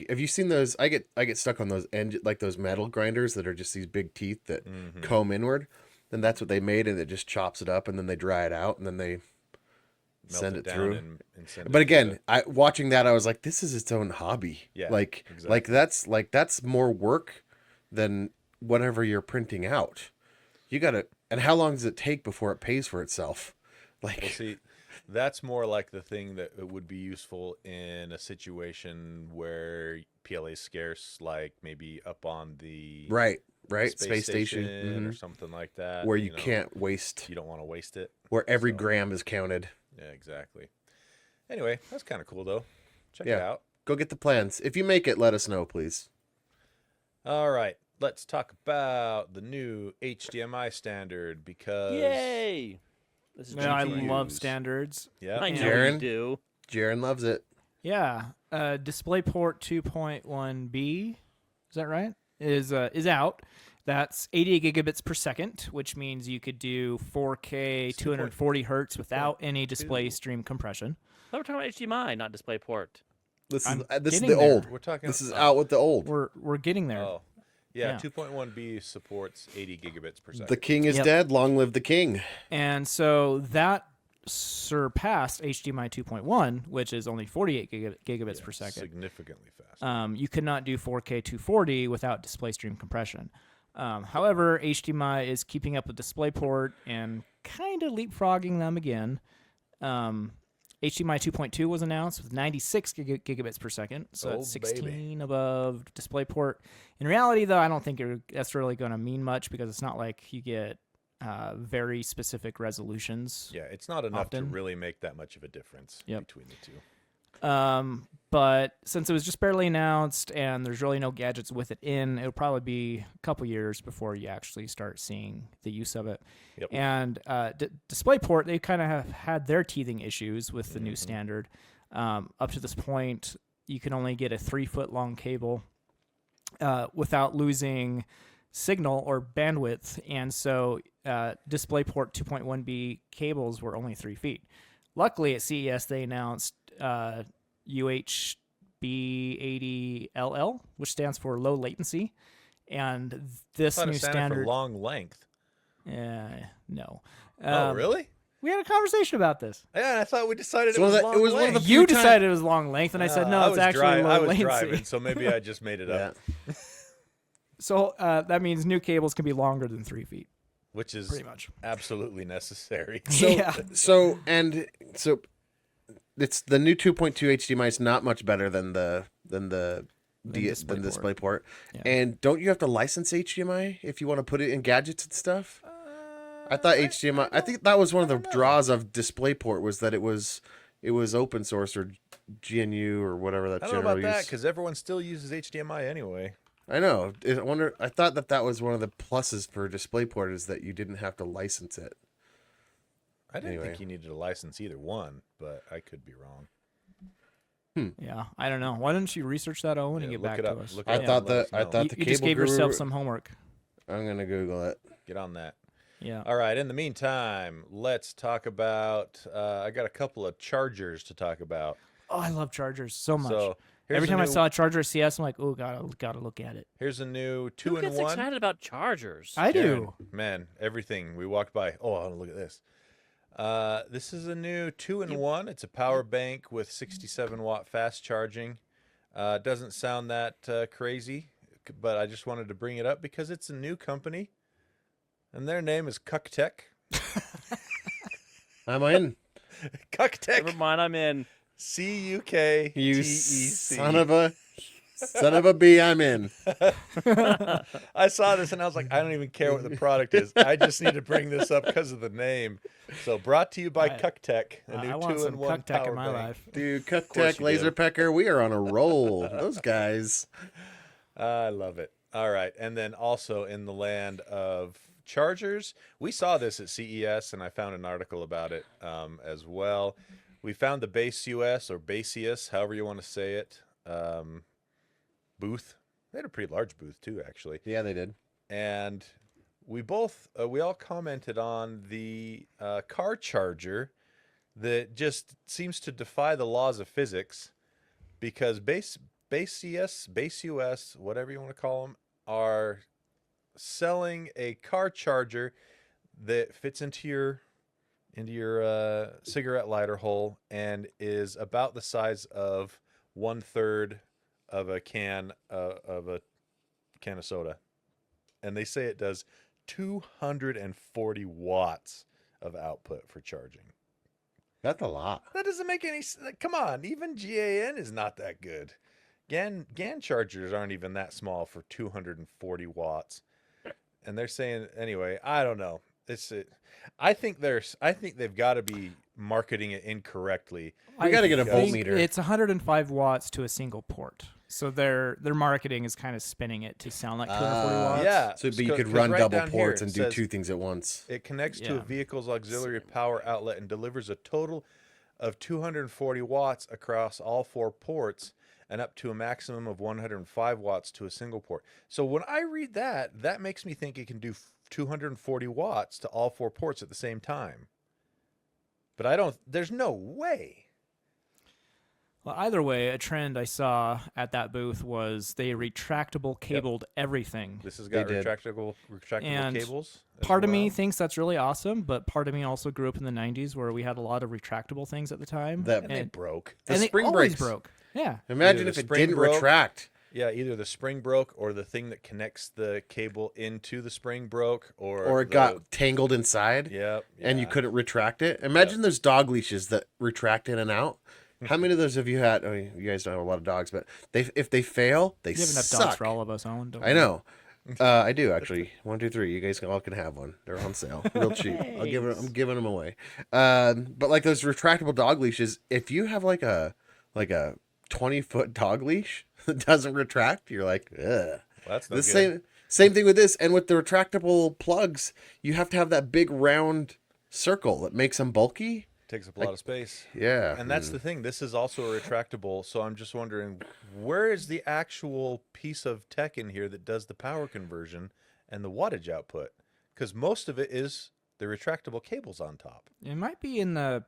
B: Have you seen those? I get stuck on those like those metal grinders that are just these big teeth that
A: Mm-hmm.
B: comb inward. And that's what they made, and it just chops it up, and then they dry it out, and then they
A: Melt
B: send it
A: down
B: through.
A: and send
B: But
A: it
B: again, watching that, I was like, this is its own hobby.
A: Yeah,
B: like that's more work than whatever you're printing out. You gotta, and how long does it take before it pays for itself? Like,
A: well, see, that's more like the thing that would be useful in a situation where PLA is scarce, like maybe up on the
B: right,
A: space
B: station,
A: or
B: mhm.
A: something like that,
B: Where you can't waste,
A: You don't want to waste it.
B: where every
A: So-
B: gram is counted.
A: Yeah, exactly. Anyway, that's kind of cool though. Check it
B: Yeah.
A: out.
B: Go get the plans. If you make it, let us know, please.
A: All right, let's talk about the new HDMI standard because
D: Yay! This is
C: Yeah, I
D: GPUs.
C: love standards.
A: Yeah,
D: I know
B: Jaren?
D: you do.
B: Jaren loves it.
C: Yeah, DisplayPort 2.1b, is that right? Is out. That's 88 gigabits per second, which means you could do 4K, 240 hertz without any display stream compression.
D: I thought we were talking about HDMI, not DisplayPort.
B: This
C: I'm
B: is the
C: getting there.
B: old.
A: we're talking.
B: This is out with the old.
C: We're getting there.
A: Oh, yeah.
C: Yeah.
A: 2.1b supports 80 gigabits per second.
B: The king is
C: Yep.
B: dead. Long live the king.
C: And so that surpassed HDMI 2.1, which is only 48 gigabits per second.
A: Significantly fast.
C: You could not do 4K 240 without display stream compression. However, HDMI is keeping up with DisplayPort and kind of leapfrogging them again. HDMI 2.2 was announced with 96 gigabits per second, so
A: Oh,
C: that's 16
A: baby.
C: above DisplayPort. In reality, though, I don't think that's really going to mean much because it's not like you get very specific resolutions.
A: Yeah, it's not enough to
C: often.
A: really make that much of a difference
C: Yep.
A: between the two.
C: But since it was just barely announced and there's really no gadgets with it in, it'll probably be a couple years before you actually start seeing the use of it.
A: Yep.
C: And DisplayPort, they kind of have had their teething issues with the new standard. Up to this point, you can only get a 3-foot long cable without losing signal or bandwidth. And so DisplayPort 2.1b cables were only 3 feet. Luckily, at CES, they announced UHB80LL, which stands for low latency. And this
A: Thought
C: new
A: it standard
C: standard.
A: for long length.
C: No.
A: Oh, really?
C: We had a conversation about this.
A: Yeah, I thought we decided
B: It's
A: it
B: one
A: was
B: of the-
A: long
B: it was one of
A: length.
B: the few
C: You
B: times-
C: decided it was long length, and I said, no,
A: I
C: it's
A: was
C: actually low
A: I was
C: latency.
A: driving, so maybe I just made it
B: Yeah.
A: up,
C: So that means new cables can be longer than 3 feet,
A: which is
C: pretty much.
A: absolutely necessary.
B: So,
C: Yeah.
B: so it's the new 2.2 HDMI is not much better than the
C: DisplayPort.
B: DisplayPort.
C: Yeah.
B: And don't you have to license HDMI if you want to put it in gadgets and stuff? I thought HDMI. I think that was one of the draws of DisplayPort was that it was open source or GNU or whatever that
A: I don't know
B: general
A: about that
B: use.
A: because everyone still uses HDMI anyway.
B: I know. I wonder. I thought that was one of the pluses for DisplayPort is that you didn't have to license it.
A: I didn't
B: Anyway.
A: think you needed a license either one, but I could be wrong.
C: Yeah, I don't know. Why don't you research that, Owen, and
A: Yeah,
C: get
A: look
C: back
A: it
C: to
A: up.
C: us?
A: Look it
B: I
A: up.
B: thought
A: Let us
B: I
A: know.
B: thought
C: You,
B: the
C: you
B: cable
C: just gave
B: guru.
C: yourself some homework.
B: I'm gonna Google it.
A: Get on that.
C: Yeah.
A: All right. In the meantime, let's talk about. I got a couple of chargers to talk about.
C: Oh, I love chargers so much.
A: So here's
C: Every
A: a
C: time I
A: new-
C: saw a charger at CES, I'm like, oh, gotta look at it.
A: Here's a new
D: Who
A: two in
D: gets
A: one.
D: excited about chargers?
C: I
A: Darren,
C: do.
A: man, everything we walked by. Oh, look at this. This is a new 2-in-1. It's a power bank with 67-watt fast charging. Doesn't sound that crazy, but I just wanted to bring it up because it's a new company, and their name is Cucktech.
B: I'm in.
A: Cucktech.
D: Never mind, I'm in.
A: CUKTEC.
B: You son of a bee. I'm in.
A: I saw this and I was like, I don't even care what the product is. I just need to bring this up because of the name. So brought to you by Cucktech, a new
C: I want some
A: 2-in-1
C: Cucktech
A: power
C: in my
A: bank.
C: life.
B: Dude,
A: course
B: Cucktech,
A: you
B: Laser
A: do.
B: Pecker, we are on a roll. Those guys.
A: I love it. All right. And then also in the land of chargers, we saw this at CES and I found an article about it as well. We found the Base US or Baseus, however you want to say it, booth. They had a pretty large booth too, actually.
B: Yeah, they did.
A: And we all commented on the car charger that just seems to defy the laws of physics because Base US, whatever you want to call them, are selling a car charger that fits into your cigarette lighter hole and is about the size of 1/3 of a can of soda, and they say it does 240 watts of output for charging.
B: That's a lot.
A: That doesn't make any sense. Come on, even GAN is not that good. GAN chargers aren't even that small for 240 watts, and they're saying anyway. I don't know. I think they've got to be marketing it incorrectly.
B: We got to get a
C: think
B: voltmeter.
C: It's 105 watts to a single port. So their marketing is kind of spinning it to sound like 240 watts.
A: Yeah,
B: So, but you could
A: 'cause
B: run
A: right
B: double
A: down here
B: ports
A: it
B: and do
A: says,
B: two things at once.
A: It connects to a
C: Yeah.
A: vehicle's auxiliary power outlet and delivers a total of 240 watts across all 4 ports and up to a maximum of 105 watts to a single port. So when I read that, that makes me think it can do 240 watts to all 4 ports at the same time. But there's no way.
C: Well, either way, a trend I saw at that booth was they retractable cabled everything.
A: This has got
B: They did.
A: retractable
C: And
A: cables. as
C: Part of me
A: well.
C: thinks that's really awesome, but part of me also grew up in the 90s where we had a lot of retractable things at the time.
B: That-
A: And they
C: and,
A: broke.
B: The
C: and they
B: spring
C: always
B: breaks.
C: broke. Yeah.
B: Imagine
A: Either
B: if
A: the
B: it
A: spring
B: didn't
A: broke-
B: retract.
A: Yeah, either the spring broke or the thing that connects the cable into the spring broke
B: Or it got tangled inside
A: Yep.
B: and you
A: yeah.
B: couldn't retract it. Imagine those dog leashes that retract in and out. How many of those have you had? I mean, you guys don't have a lot of dogs, but if they fail, they
C: You have enough
B: suck.
C: dogs for all of us, Owen. Don't
B: I know. I do actually. 1, 2, 3. You guys all can have one. They're on sale, real cheap. I'm giving them away. But like those retractable dog leashes, if you have like a 20-foot dog leash that doesn't retract, you're like, ugh.
A: Well, that's no
B: The
A: good.
B: same thing with this, and with the retractable plugs, you have to have that big round circle that makes them bulky.
A: Takes up a lot of space.
B: Yeah,
A: And that's the thing. This is also a retractable. So I'm just wondering, where is the actual piece of tech in here that does the power conversion and the wattage output? Because most of it is the retractable cables on top.
C: It might be in the,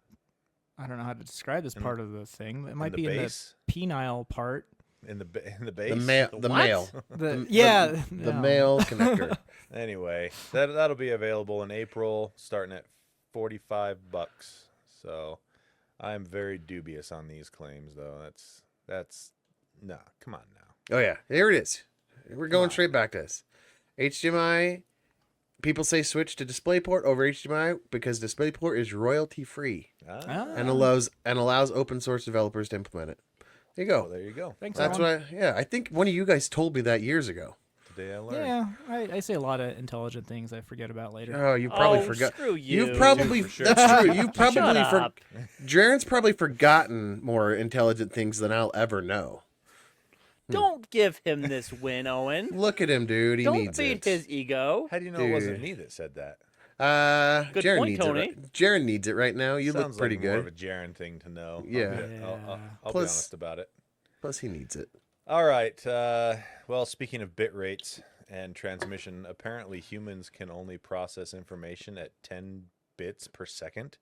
C: I don't know how to describe this part of the thing. It might
A: the
C: be
A: base?
C: in the penile part.
A: In the base.
B: the male,
C: The
B: male connector.
A: Anyway, that'll be available in April, starting at $45. So I'm very dubious on these claims, though. That's no. Come on now.
B: Oh yeah, here it is. We're going straight back to this. HDMI. People say switch to DisplayPort over HDMI because DisplayPort is royalty free and allows open source developers to implement it. There you
A: Oh,
B: go.
A: there you go.
C: Thanks,
B: That's
C: Owen.
B: what I think one of you guys told me that years ago.
A: Today I learned.
C: Yeah, I say a lot of intelligent things I forget about later.
B: Oh, you probably forgot.
D: Screw you.
B: You've probably
A: for sure.
B: that's true. You've
D: Shut
B: probably
D: up.
B: Jaren's probably forgotten more intelligent things than I'll ever know.
D: Don't give him this win, Owen.
B: Look at him, dude. He
D: Don't
B: needs
D: feed
B: it.
D: his ego.
A: How do you know it wasn't
B: Dude.
A: me that said that?
D: Good
B: Jaron
D: point,
B: needs
D: Tony.
B: it. Jaron needs it right now. You
A: Sounds
B: look pretty
A: like more of
B: good.
A: a Jaren thing to know.
B: Yeah.
A: I'll be
B: Plus-
A: honest about it.
B: Plus, he needs it.
A: All right. Well, speaking of bit rates and transmission, apparently humans can only process information at 10 bits per second.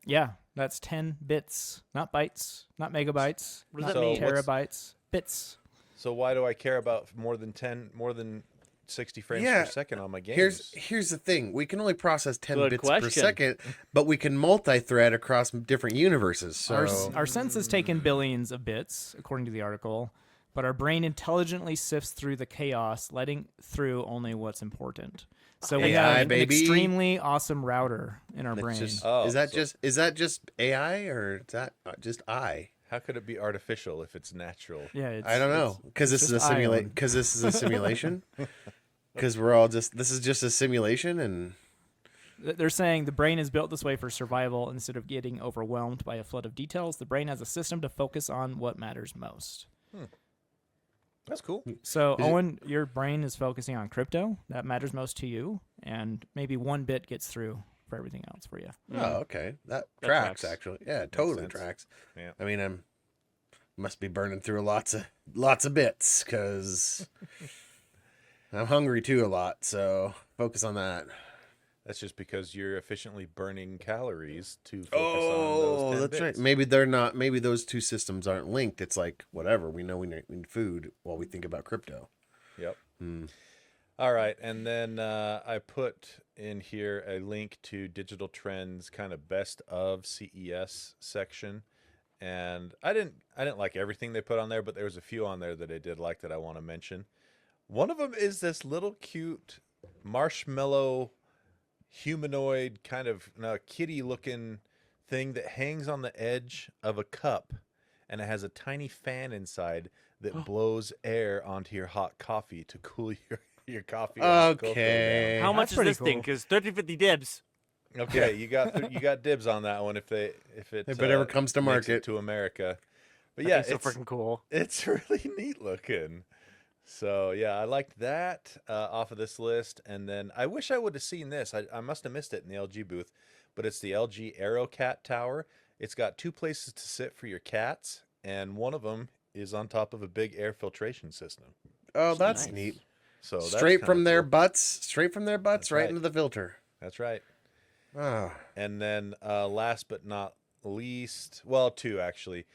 C: Yeah, that's 10 bits, not bytes, not megabytes,
D: What does
C: not
D: that mean?
C: terabytes, bits.
A: So why do I care about more than 60 frames
B: Yeah.
A: per second on my games?
B: Here's the thing. We can only process 10
D: Good
B: bits per
D: question.
B: second, but we can multi-thread across different universes. So
C: Our senses take in billions of bits, according to the article, but our brain intelligently sifts through the chaos, letting through only what's important. So we
B: AI,
C: have an
B: baby.
C: extremely awesome router in our
B: that's
C: brain.
B: just,
A: Oh,
B: is that
A: so-
B: just AI or is that just I?
A: How could it be artificial if it's natural?
C: Yeah, it's,
B: I don't know because this is a
C: just
B: simulate
C: ion.
B: because this is a simulation. Because we're all just this is just a simulation and
C: They're saying the brain is built this way for survival. Instead of getting overwhelmed by a flood of details, the brain has a system to focus on what matters most.
A: That's cool.
C: So,
B: Is it-
C: Owen, your brain is focusing on crypto. That matters most to you. And maybe one bit gets through for everything else for you.
B: oh okay that
D: That
B: tracks
D: tracks.
B: actually yeah it totally
A: sense.
B: tracks.
A: Yeah.
B: I mean I'm must be burning through lots of bits because I'm hungry too a lot. So focus on that.
A: That's just because you're efficiently burning calories to focus on
B: Oh,
A: those 10
B: that's right.
A: bits.
B: Maybe they're not. Maybe those two systems aren't linked. It's like whatever. We know we need food while we think about crypto.
A: Yep.
B: Hmm.
A: All right, and then I put in here a link to Digital Trends kind of best of CES section, and I didn't like everything they put on there, but there was a few on there that I did like that I want to mention. One of them is this little cute marshmallow humanoid kind of kitty looking thing that hangs on the edge of a cup, and it has a tiny fan inside that blows air onto your hot coffee to cool your coffee. or cocoa
B: Okay.
D: How much
C: That's
D: is
C: pretty
D: this thing?
C: cool.
D: Because 30-50 dibs.
A: down. Okay, you got dibs on that one if it
B: If it ever comes to
A: makes it
B: market.
A: to America. But
D: That
A: yeah,
D: thing's so freaking cool.
A: it's really neat looking. So yeah, I liked that off of this list. And then I wish I would have seen this. I must have missed it in the LG booth, but it's the LG Aero Cat Tower. It's got two places to sit for your cats, and one of them is on top of a big air filtration system.
B: Oh, that's
D: Nice.
B: neat.
A: So that's
B: Straight
A: kinda
B: from their
A: cool.
B: butts. Straight from their butts,
A: That's
B: right
A: right.
B: into the filter.
A: That's right.
B: Oh,
A: And then last but not least, well, two actually.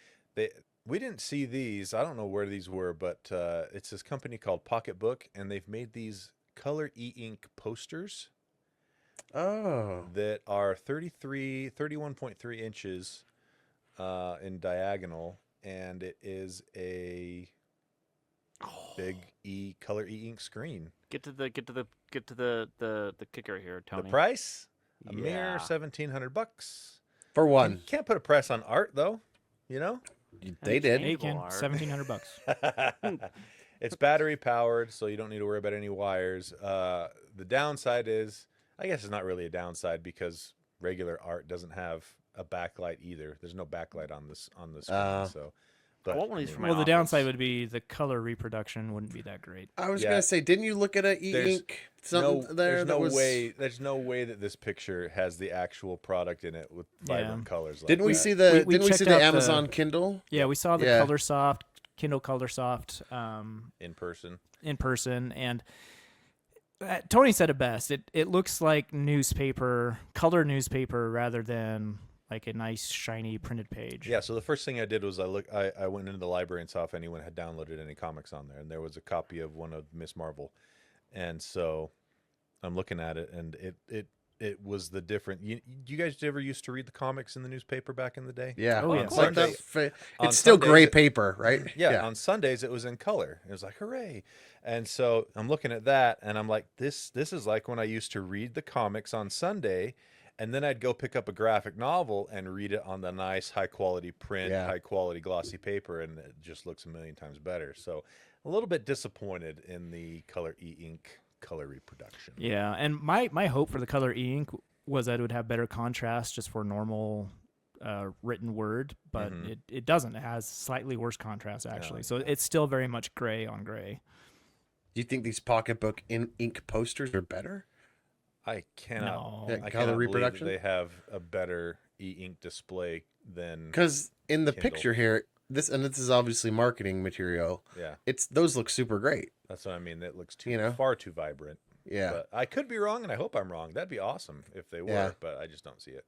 A: We didn't see these. I don't know where these were, but it's this company called Pocketbook, and they've made these color e-ink posters
B: oh.
A: that are 31.3 inches in diagonal, and it is a big color e-ink screen.
D: Get to the kicker here, Tony.
A: The price? A mere
D: Yeah.
A: $1,700.
B: For one,
A: Can't put a price on art though, you know?
B: they did.
C: Hey,
D: Changeable
C: Ken,
D: art.
C: $1,700.
A: It's battery powered, so you don't need to worry about any wires. The downside is, I guess it's not really a downside because regular art doesn't have a backlight either. There's no backlight on this screen. So, but
D: I want one of these for my
C: Well, the
D: office.
C: downside would be the color reproduction wouldn't be that great.
B: I was
A: Yeah.
B: gonna say, didn't you look at a e-ink something there
A: there's
B: that
A: no
B: was?
A: way. There's no way that this picture has the actual product in it with vibrant colors. Like
B: Didn't we
A: that.
B: see the?
C: We
B: didn't we see
C: checked out
B: the
C: the-
B: Amazon Kindle?
C: Yeah, we saw the
B: Yeah.
C: ColorSoft, Kindle ColorSoft
A: in person?
C: in person, and Tony said it best. It looks like color newspaper, rather than like a nice shiny printed page.
A: Yeah, so the first thing I did was I went into the library and saw if anyone had downloaded any comics on there, and there was a copy of one of Miss Marvel, and so I'm looking at it, and it was the different. You guys ever used to read the comics in the newspaper back in the day?
B: Yeah.
C: Oh, yeah.
B: It's like that
A: Sunday-
B: fa-
A: on
B: it's still
A: Sundays
B: gray
A: it-
B: paper, right?
A: Yeah, on Sundays it was in color. It was like hooray, and so I'm looking at that, and I'm like, this is like when I used to read the comics on Sunday. And then I'd go pick up a graphic novel and read it on the nice high quality print,
B: Yeah.
A: high quality glossy paper, and it just looks a million times better. So a little bit disappointed in the color e-ink color reproduction.
C: Yeah, and my hope for the color e-ink was that it would have better contrast just for normal written word, but it doesn't. It has slightly worse contrast actually, so it's still very much gray on gray.
B: Do you think these pocketbook ink posters are better?
A: I cannot.
C: No.
B: Yeah,
A: I
B: color
A: cannot believe that
B: reproduction?
A: they have a better e-ink display than.
B: Because in the
A: Kindle.
B: picture here, this is obviously marketing material.
A: Yeah,
B: Those look super great.
A: that's what I mean. It looks too
B: You know?
A: far too vibrant.
B: Yeah.
A: But I could be wrong, and I hope I'm wrong. That'd be awesome if they were,
B: Yeah.
A: but I just don't see it.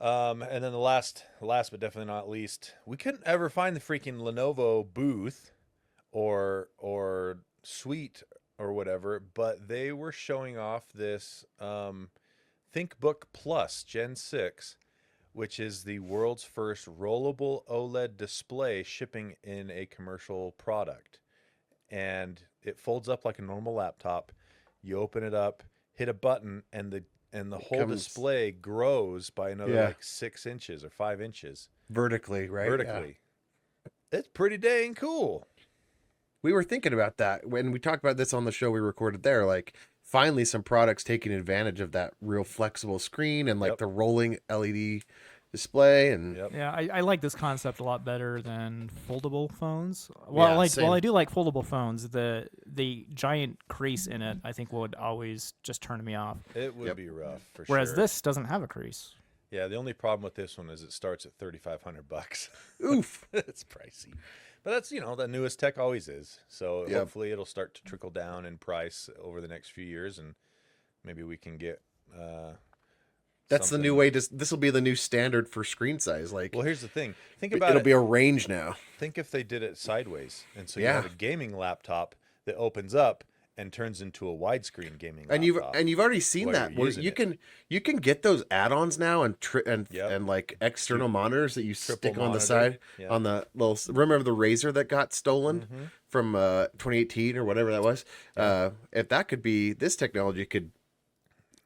A: And then the last but definitely not least, we couldn't ever find the freaking Lenovo booth or suite or whatever, but they were showing off this ThinkBook Plus Gen 6, which is the world's first rollable OLED display shipping in a commercial product. And it folds up like a normal laptop. You open it up, hit a button, and the whole
B: comes-
A: display grows by another
B: Yeah.
A: like 6 inches or 5 inches
B: Vertically, right? Yeah.
A: vertically. It's pretty dang cool.
B: We were thinking about that when we talked about this on the show we recorded there. Like, finally, some products taking advantage of that real flexible screen and like
A: Yep.
B: the rolling LED display. And
A: Yep.
C: Yeah, I like this concept a lot better than foldable phones. Well,
B: Yeah,
C: while I
B: same.
C: do like foldable phones, the giant crease in it I think would always just turn me off.
A: It would
B: Yep.
A: be rough for
C: Whereas
A: sure.
C: this doesn't have a crease.
A: Yeah, the only problem with this one is it starts at $3,500.
B: oof.
A: It's pricey. But that's, the newest tech always is. So
B: Yep.
A: hopefully it'll start to trickle down in price over the next few years, and maybe we can get
B: That's the new
A: something-
B: way. This will be the new standard for screen size. Like,
A: Well, here's the thing. Think about
B: it'll
A: it.
B: be a range now.
A: Think if they did it sideways. And so
B: Yeah.
A: you have a gaming laptop that opens up and turns into a widescreen gaming
B: And
A: laptop.
B: you've already seen
A: while
B: that
A: you're
B: where
A: using
B: you
A: it.
B: can get those add-ons now and
A: Yep.
B: and like external monitors that you
A: Triple
B: stick on the
A: monitor.
B: side
A: Yeah.
B: on the little. Remember the Razer that got stolen
A: Mm-hmm.
B: from 2018 or whatever that was? If that could be, this technology could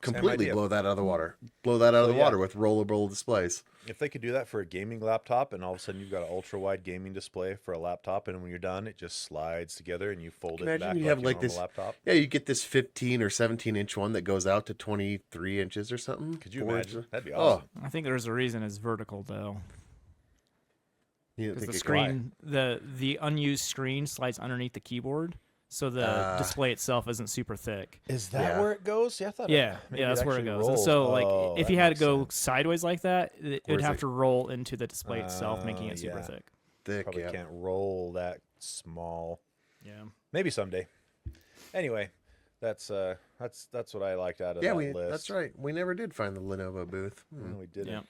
B: completely
A: idea.
B: blow that out of the water. Blow that out of
A: So,
B: the
A: yeah.
B: water with rollable displays.
A: If they could do that for a gaming laptop, and all of a sudden you've got an ultra-wide gaming display for a laptop, and when you're done, it just slides together and you fold it
B: Imagine
A: back
B: you
A: like
B: have
A: your
B: like
A: normal
B: this.
A: laptop.
B: Yeah, you get this 15 or 17-inch one that goes out to 23 inches or something.
A: Could you
B: 4
A: imagine?
B: inches.
A: That'd be
B: Oh,
A: awesome.
C: I think there's a reason it's vertical though.
B: you didn't
C: Because
B: think
C: the
B: it
C: screen, the unused screen slides underneath the keyboard, so the display itself isn't super thick.
A: Is
B: that Yeah.
A: where it goes? Yeah, I thought.
C: Yeah,
A: maybe
C: that's
A: it
C: where it
A: actually
C: goes. And
A: rolls.
C: so, like,
A: Oh,
C: if
A: that
C: you had to
A: makes
C: go
A: sense.
C: sideways like that, it would
B: Where's
C: have
B: it-
C: to roll into the display itself, making it super
A: yeah.
C: thick.
B: thick,
A: Probably
B: yeah.
A: can't roll that small.
C: Yeah.
A: Maybe someday. Anyway, that's what I liked out of
B: Yeah,
A: that list.
B: that's right. We never did find the Lenovo booth.
A: No, we didn't.
C: Yeah.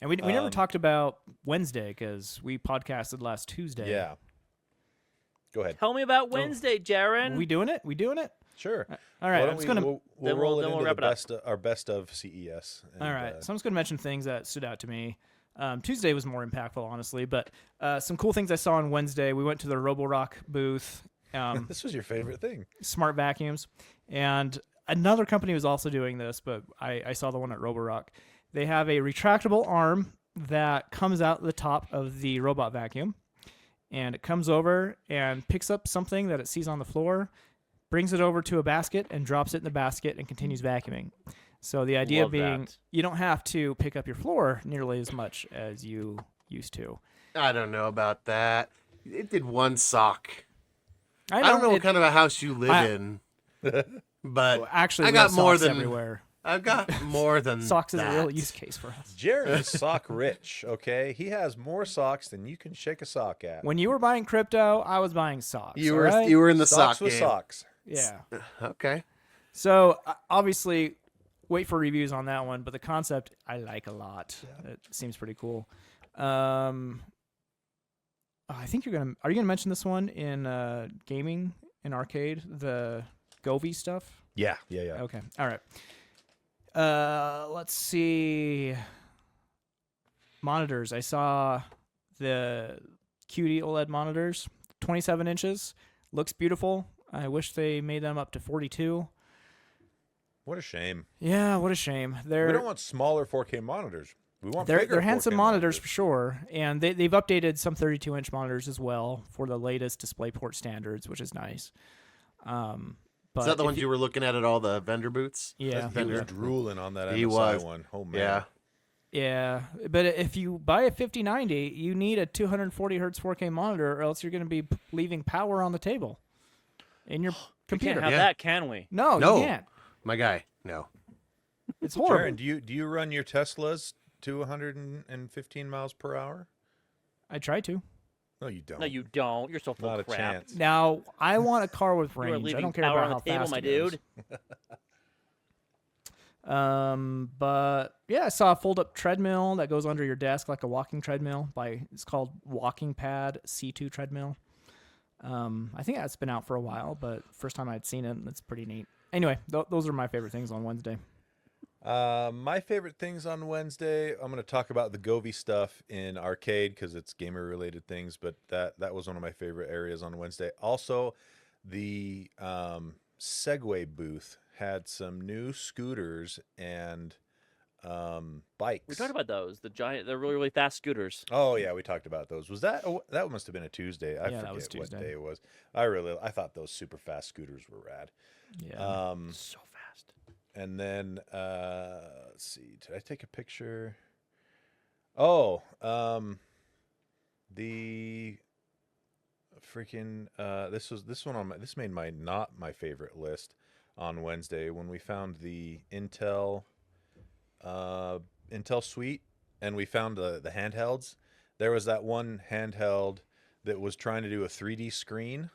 C: And we never
A: Um,
C: talked about Wednesday because we podcasted last Tuesday.
A: Yeah. Go ahead.
D: Tell me about Wednesday, Jaron.
C: We doing it? We doing it?
A: Sure.
C: All right.
A: Why
C: I'm
A: don't
C: just
A: we,
C: gonna.
A: we'll
D: then
A: roll it
D: we'll
A: into
D: wrap
A: the
D: it up.
A: our best of CES. And,
C: All right. So I'm just gonna mention things that stood out to me. Tuesday was more impactful, honestly, but some cool things I saw on Wednesday. We went to the Roborock booth.
A: this was your favorite thing.
C: Smart vacuums, and another company was also doing this, but I saw the one at Roborock. They have a retractable arm that comes out the top of the robot vacuum, and it comes over and picks up something that it sees on the floor, brings it over to a basket and drops it in the basket and continues vacuuming. So the idea
D: Love
C: being
D: that.
C: you don't have to pick up your floor nearly as much as you used to.
B: I don't know about that. It did one sock.
C: I
B: I don't know what
C: it-
B: kind of a house you live
C: I-
B: in, but
C: Actually,
B: I
C: we
B: got
C: have
B: more
C: socks
B: than-
C: everywhere.
B: I've got more than
C: Socks is a real
B: that.
C: use case for us.
A: Jared is sock rich, okay? He has more socks than you can shake a sock at.
C: When you were buying crypto, I was buying socks.
B: You
C: all
B: were
C: right?
B: you were in the
A: socks
B: sock
A: with
B: game.
A: socks.
C: Yeah.
B: Okay.
C: So obviously, wait for reviews on that one. But the concept I like a lot. It seems pretty cool. I think are you gonna mention this one in gaming in arcade, the Govee stuff?
A: Yeah.
C: Okay. All right. Let's see. Monitors. I saw the QD OLED monitors, 27 inches. Looks beautiful. I wish they made them up to 42.
A: What a shame.
C: Yeah, what a shame.
A: We don't want smaller 4K monitors. We want bigger
C: They're handsome
A: 4K
C: monitors for sure, and they've updated some 32-inch monitors as well for the latest DisplayPort standards, which is nice. But
B: Is that the
C: if
B: ones you were looking at all the vendor booths?
C: Yeah.
A: He was
B: Vendor.
A: drooling on that
B: He
A: MSI
B: was.
A: one. Oh, man.
B: Yeah.
C: Yeah, but if you buy a 5090, you need a 240 hertz 4K monitor, or else you're going to be leaving power on the table in your
D: We
C: computer.
D: can't have
B: Yeah.
D: that, can we?
C: No,
B: No.
C: you can't.
B: My guy, No.
C: It's horrible.
A: Sharon, do you run your Teslas to 115 miles per hour?
C: I try to.
A: No, you don't.
D: No, you don't. You're so full
A: Not
D: of
A: a
D: crap.
A: chance.
C: Now, I want a car with
D: You are
C: range. I
D: leaving
C: don't care
D: power
C: about
D: on
C: how
D: the table,
C: fast
D: my
C: it goes.
D: dude.
C: But yeah, I saw a fold-up treadmill that goes under your desk like a walking treadmill. It's called Walking Pad C2 treadmill. I think that's been out for a while, but first time I'd seen it, and it's pretty neat. Anyway, those are my favorite things on Wednesday.
A: My favorite things on Wednesday, I'm going to talk about the Govee stuff in arcade because it's gamer-related things, but that was one of my favorite areas on Wednesday. Also, the Segway booth had some new scooters and bikes.
D: We talked about those. They're really, really fast scooters.
A: Oh yeah, we talked about those. Was that that must have been a Tuesday? I
C: Yeah,
A: forget
C: that was
A: what
C: Tuesday.
A: day it was. I thought those super fast scooters were rad.
C: Yeah.
D: So fast.
A: And then let's see, did I take a picture? Oh, the freaking this made my not my favorite list on Wednesday when we found the Intel Suite and we found the handhelds. There was that one handheld that was trying to do a 3D screen.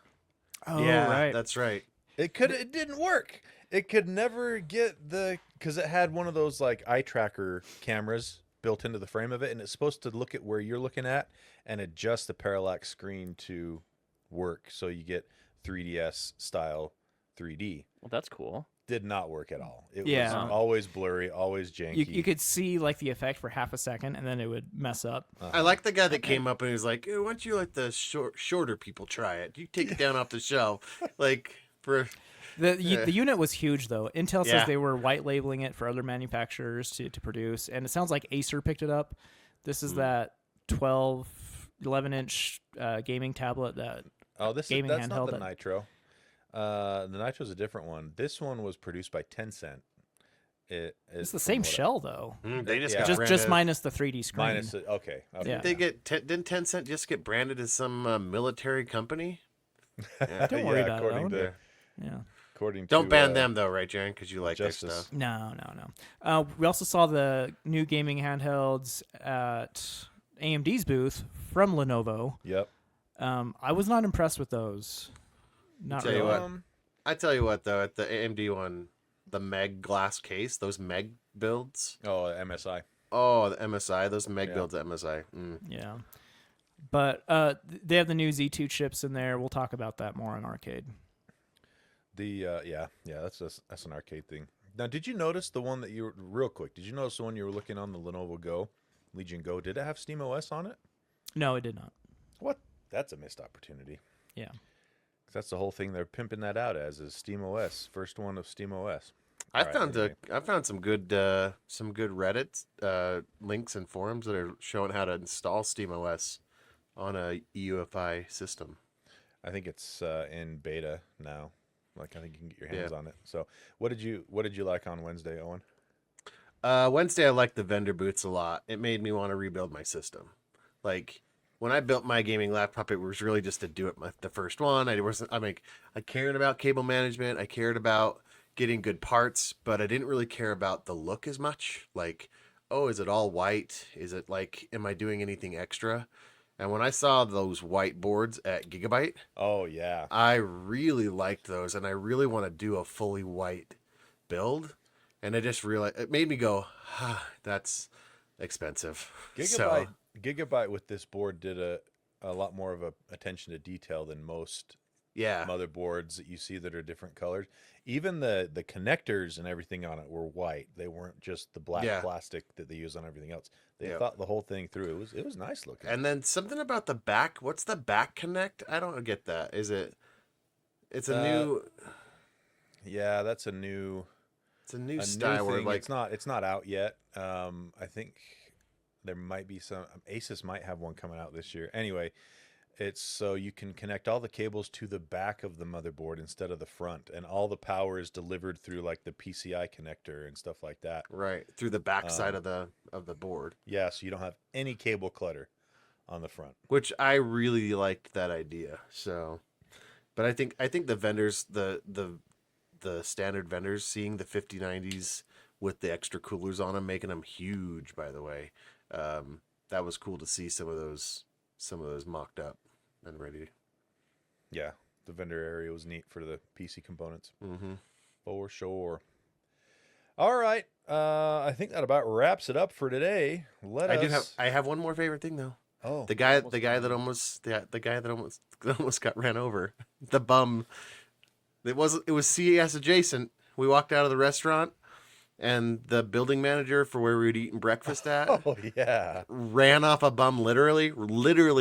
C: Oh,
B: yeah,
C: right.
B: that's right.
A: It didn't work. It could never get because it had one of those like eye tracker cameras built into the frame of it, and it's supposed to look at where you're looking at and adjust the parallax screen to work so you get 3DS style 3D.
D: Well, that's cool.
A: Did not work at all. It
C: Yeah.
A: was always blurry, always janky.
C: You could see like the effect for half a second, and then it would mess up.
B: I like the guy that came up and he was like, "Why don't you let the shorter people try it? You take it down off the shelf." Like, for...
C: The unit was huge, though. Intel
B: Yeah.
C: says they were white labeling it for other manufacturers to produce, and it sounds like Acer picked it up. This is that 11-inch gaming tablet that
A: that's
C: gaming
A: not
C: handheld
A: the
C: that-
A: Nitro. The Nitro's a different one. This one was produced by Tencent.
C: it's the same shell, though.
B: They just
A: Yeah.
B: got
C: Just
B: branded.
C: minus the 3D screen.
A: Minus it. Okay.
C: Yeah.
B: They didn't Tencent just get branded as some military company?
C: Don't worry about it,
A: according
C: Owen.
A: to
C: Yeah.
A: according
B: Don't
A: to,
B: ban them though, right, Jaren? Because you like
A: Justice.
B: their stuff.
C: No. We also saw the new gaming handhelds at AMD's booth from Lenovo.
A: Yep.
C: I was not impressed with those. Not
B: Tell you
C: really.
B: what. I tell you what, though, at the AMD one, the Meg glass case, those Meg builds.
A: Oh, MSI.
B: Oh, the MSI, those Meg
A: Yeah.
B: builds at MSI.
C: Yeah. But they have the new Z2 chips in there. We'll talk about that more in arcade.
A: That's an arcade thing. Now, did you notice the one that you were real quick? Did you notice the one you were looking on the Lenovo Go, Legion Go? Did it have SteamOS on it?
C: No, it did not.
A: What? That's a missed opportunity.
C: Yeah.
A: 'Cause that's the whole thing they're pimping that out as is SteamOS, first one of SteamOS.
B: I
A: All right,
B: found
A: anyway.
B: I found some good Reddit links and forums that are showing how to install SteamOS on a UEFI system.
A: I think it's in beta now. Like I think you can get your hands
B: Yeah.
A: on it. So, what did you like on Wednesday, Owen?
B: Wednesday, I liked the vendor booths a lot. It made me want to rebuild my system. Like when I built my gaming laptop, it was really just to do it the first one. I cared about cable management. I cared about getting good parts, but I didn't really care about the look as much. Like, oh, is it all white? Is it like, am I doing anything extra? And when I saw those white boards at Gigabyte,
A: Oh yeah,
B: I really liked those, and I really want to do a fully white build. And I just realized it made me go, that's expensive. So,
A: Gigabyte with this board did a lot more of a attention to detail than most
B: yeah,
A: motherboards that you see that are different colors. Even the connectors and everything on it were white. They weren't just the black
B: Yeah.
A: plastic that they use on everything else. They
B: Yep.
A: thought the whole thing through. It was nice looking.
B: and then something about the back. What's the back connect? I don't get that. Is it? It's a new.
A: Yeah, that's a new
B: style where
A: thing.
B: like
A: It's not out yet. I think there might be some. Asus might have one coming out this year. Anyway, it's so you can connect all the cables to the back of the motherboard instead of the front, and all the power is delivered through like the PCI connector and stuff like that.
B: right through the back side of the board,
A: Yeah, so you don't have any cable clutter on the front.
B: which I really liked that idea. So, but I think the vendors the the standard vendors seeing the 5090s with the extra coolers on them, making them huge. By the way, that was cool to see some of those mocked up and ready.
A: Yeah, the vendor area was neat for the PC components.
B: Mm-hmm.
A: For sure. All right. I think that about wraps it up for today.
B: I have one more favorite thing though.
A: Oh,
B: The guy that almost got ran over. The bum. It was CES adjacent. We walked out of the restaurant, and the building manager for where we were eating breakfast at
A: oh yeah.
B: ran off a bum. Literally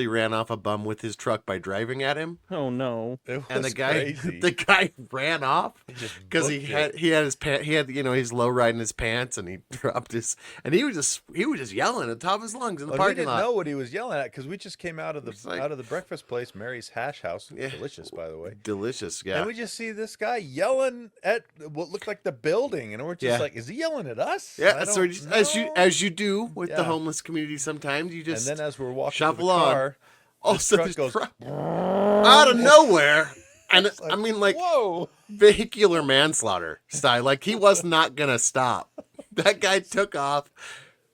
B: ran off a bum with his truck by driving at him.
D: Oh no!
A: It was
B: And the guy
A: crazy.
B: the guy ran off
A: just
B: because he
A: booked
B: had his pant. He had he's low riding his pants, and he dropped his. And he was just yelling at the top of his lungs in the
A: Well, he
B: parking
A: didn't
B: lot.
A: know what he was yelling at because we just came out of
B: It's like-
A: the breakfast place, Mary's Hash House.
B: Yeah.
A: Delicious, by the way.
B: Delicious, yeah.
A: And we just see this guy yelling at what looked like the building, and we're just
B: Yeah.
A: like, "Is he yelling at us?"
B: Yeah,
A: I
B: so
A: don't
B: just,
A: know.
B: as you do with the
A: Yeah.
B: homeless community, sometimes you just
A: And then as we're walking to the
B: shuffle on.
A: car,
B: also
A: truck
B: this
A: goes,
B: truck out of nowhere, and
A: it's
B: I mean like
A: whoa!
B: vehicular manslaughter style. Like he was not gonna stop. That guy took off,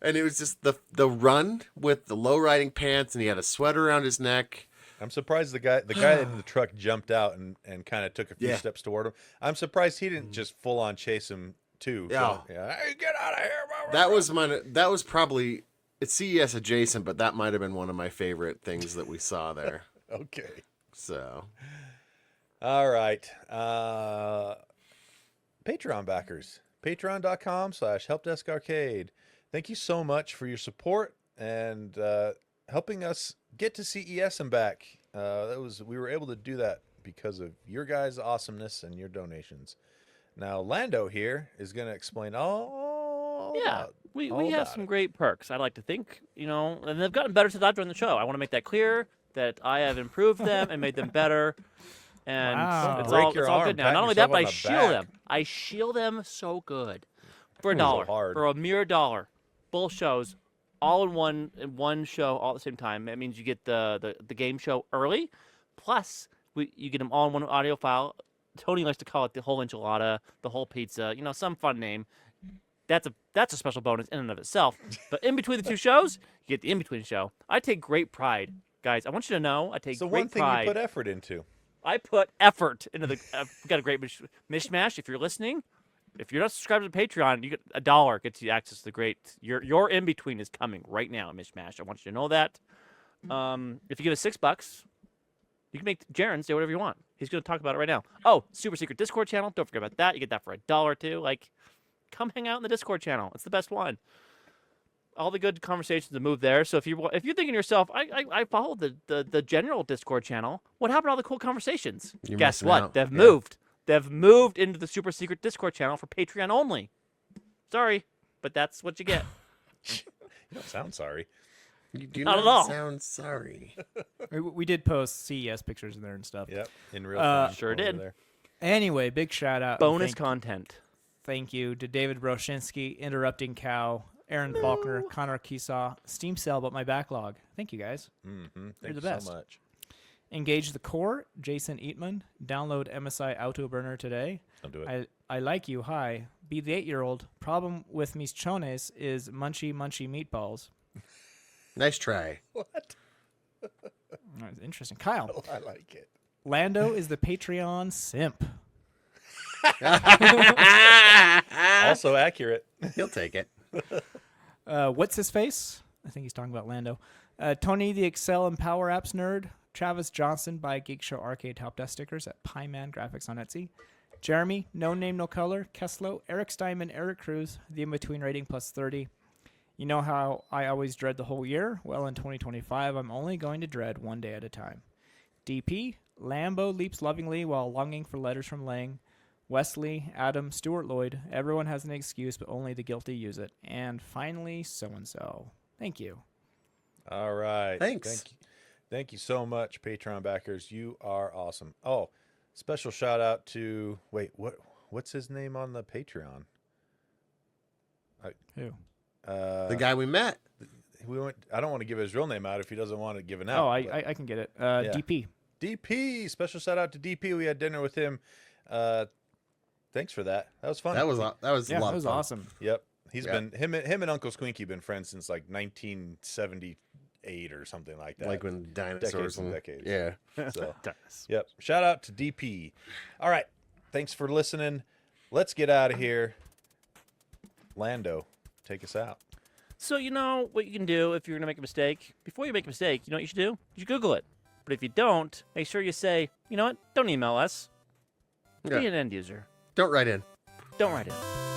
B: and it was just the run with the low riding pants, and he had a sweater around his neck.
A: I'm surprised the guy in the truck jumped out and kind of took a few
B: Yeah.
A: steps toward him. I'm surprised he didn't just full on chase him too.
B: Yeah.
A: Hey, get out of here!
B: That was probably it's CES adjacent, but that might have been one of my favorite things that we saw there.
A: Okay.
B: So
A: All right. Patreon backers. Patreon.com/HelpDeskArcade. Thank you so much for your support and helping us get to CES and back. We were able to do that because of your guys' awesomeness and your donations. Now Lando here is going to explain all
D: Yeah,
A: about
D: we
A: all
D: have
A: about
D: some
A: it.
D: great perks. I'd like to think, and they've gotten better since I've joined the show. I want to make that clear that I have improved them and made them better. And
C: Wow.
D: it's
A: Break
D: all,
A: your
D: it's all
A: arm,
D: good now.
A: patting
D: Not only that,
A: yourself
D: but
A: on
D: I
A: the
D: shield
A: back.
D: them. I shield them so good for
A: So
D: $1.
A: hard.
D: For a mere $1. Both shows, all in one show, all at the same time. That means you get the game show early, plus you get them all in one audio file. Tony likes to call it the whole enchilada, the whole pizza. Some fun name. That's a special bonus in and of itself. But in between the two shows, you get the in between show. I take great pride, guys. I want you to know I take
A: So
D: great
A: one thing
D: pride.
A: you put effort into.
D: I put effort into the. I've got a great mishmash. If you're listening, if you're not subscribed to Patreon, you get $1 gets you access to the great. Your in between is coming right now, mishmash. I want you to know that. If you give us $6, you can make Jaron say whatever you want. He's going to talk about it right now. Oh, super secret Discord channel. Don't forget about that. You get that for $1 too. Like, come hang out in the Discord channel. It's the best one. All the good conversations have moved there. So if you're thinking to yourself, I follow the general Discord channel. What happened to all the cool conversations?
B: You're
D: Guess
B: missing
D: what?
B: out.
D: They've
B: Yeah.
D: moved. They've moved into the super secret Discord channel for Patreon only. Sorry, but that's what you get.
A: You don't sound sorry.
B: You do
D: Not
B: not
D: at all.
B: sound sorry.
C: We did post CES pictures in there and stuff.
A: Yep. In real
C: Uh,
A: time.
D: Sure
A: over
D: did.
A: there.
C: Anyway, big shout out. and
D: Bonus content.
C: Thank you to David Broshinsky, Interrupting Cow, Aaron Faulkner, Connor Keesaw, Steam Cell, but my backlog. Thank you guys.
A: Mm-hmm. Thank
C: You're
A: you
C: the best.
A: so much.
C: Engage the Core, Jason Eatman. Download MSI Autoburner today.
A: Don't do it.
C: I like you. Hi. Be the 8-year-old. Problem with mis chones is munchy meatballs.
B: Nice try.
A: What?
C: That's interesting. Kyle.
A: I like it.
C: Lando is the Patreon simp.
A: Also accurate.
B: He'll take it.
C: What's his face? I think he's talking about Lando. Tony the Excel and Power Apps nerd. Travis Johnson by Geekshow Arcade Helpdesk stickers at Pieman Graphics on Etsy. Jeremy, No Name No Color. Keslo, Eric Steinman, Eric Cruz. The in-between rating plus 30. You know how I always dread the whole year? Well, in 2025, I'm only going to dread one day at a time. DP, Lambo leaps lovingly while longing for letters from Lang. Wesley, Adam, Stuart Lloyd. Everyone has an excuse, but only the guilty use it. And finally, so-and-so. Thank you.
A: All right.
B: Thanks.
A: Thank you so much, Patreon backers. You are awesome. Oh, special shout out to what's his name on the Patreon?
C: Who?
B: The guy we met.
A: I don't want to give his real name out if he doesn't want it given out.
C: Oh,
A: but
C: I can get it. DP.
A: DP. Special shout out to DP. We had dinner with him thanks for that. That was fun.
B: That was a
C: Yeah,
B: lot
C: that
B: of
C: was
B: fun.
C: awesome.
A: Yep. He's
B: Yeah.
A: been him and Uncle Squinky been friends since like 1978 or something like that.
B: Like when dinosaurs
A: decades.
B: Yeah.
A: So,
D: Dennis.
A: yep. Shout out to DP. All right. Thanks for listening. Let's get out of here. Lando, take us out.
D: So you know what you can do if you're gonna make a mistake. Before you make a mistake, you know what you should do? You should Google it. But if you don't, make sure you say, you know what? Don't email us.
B: Yeah.
D: Be an end user.
B: Don't write in.
D: Don't write in.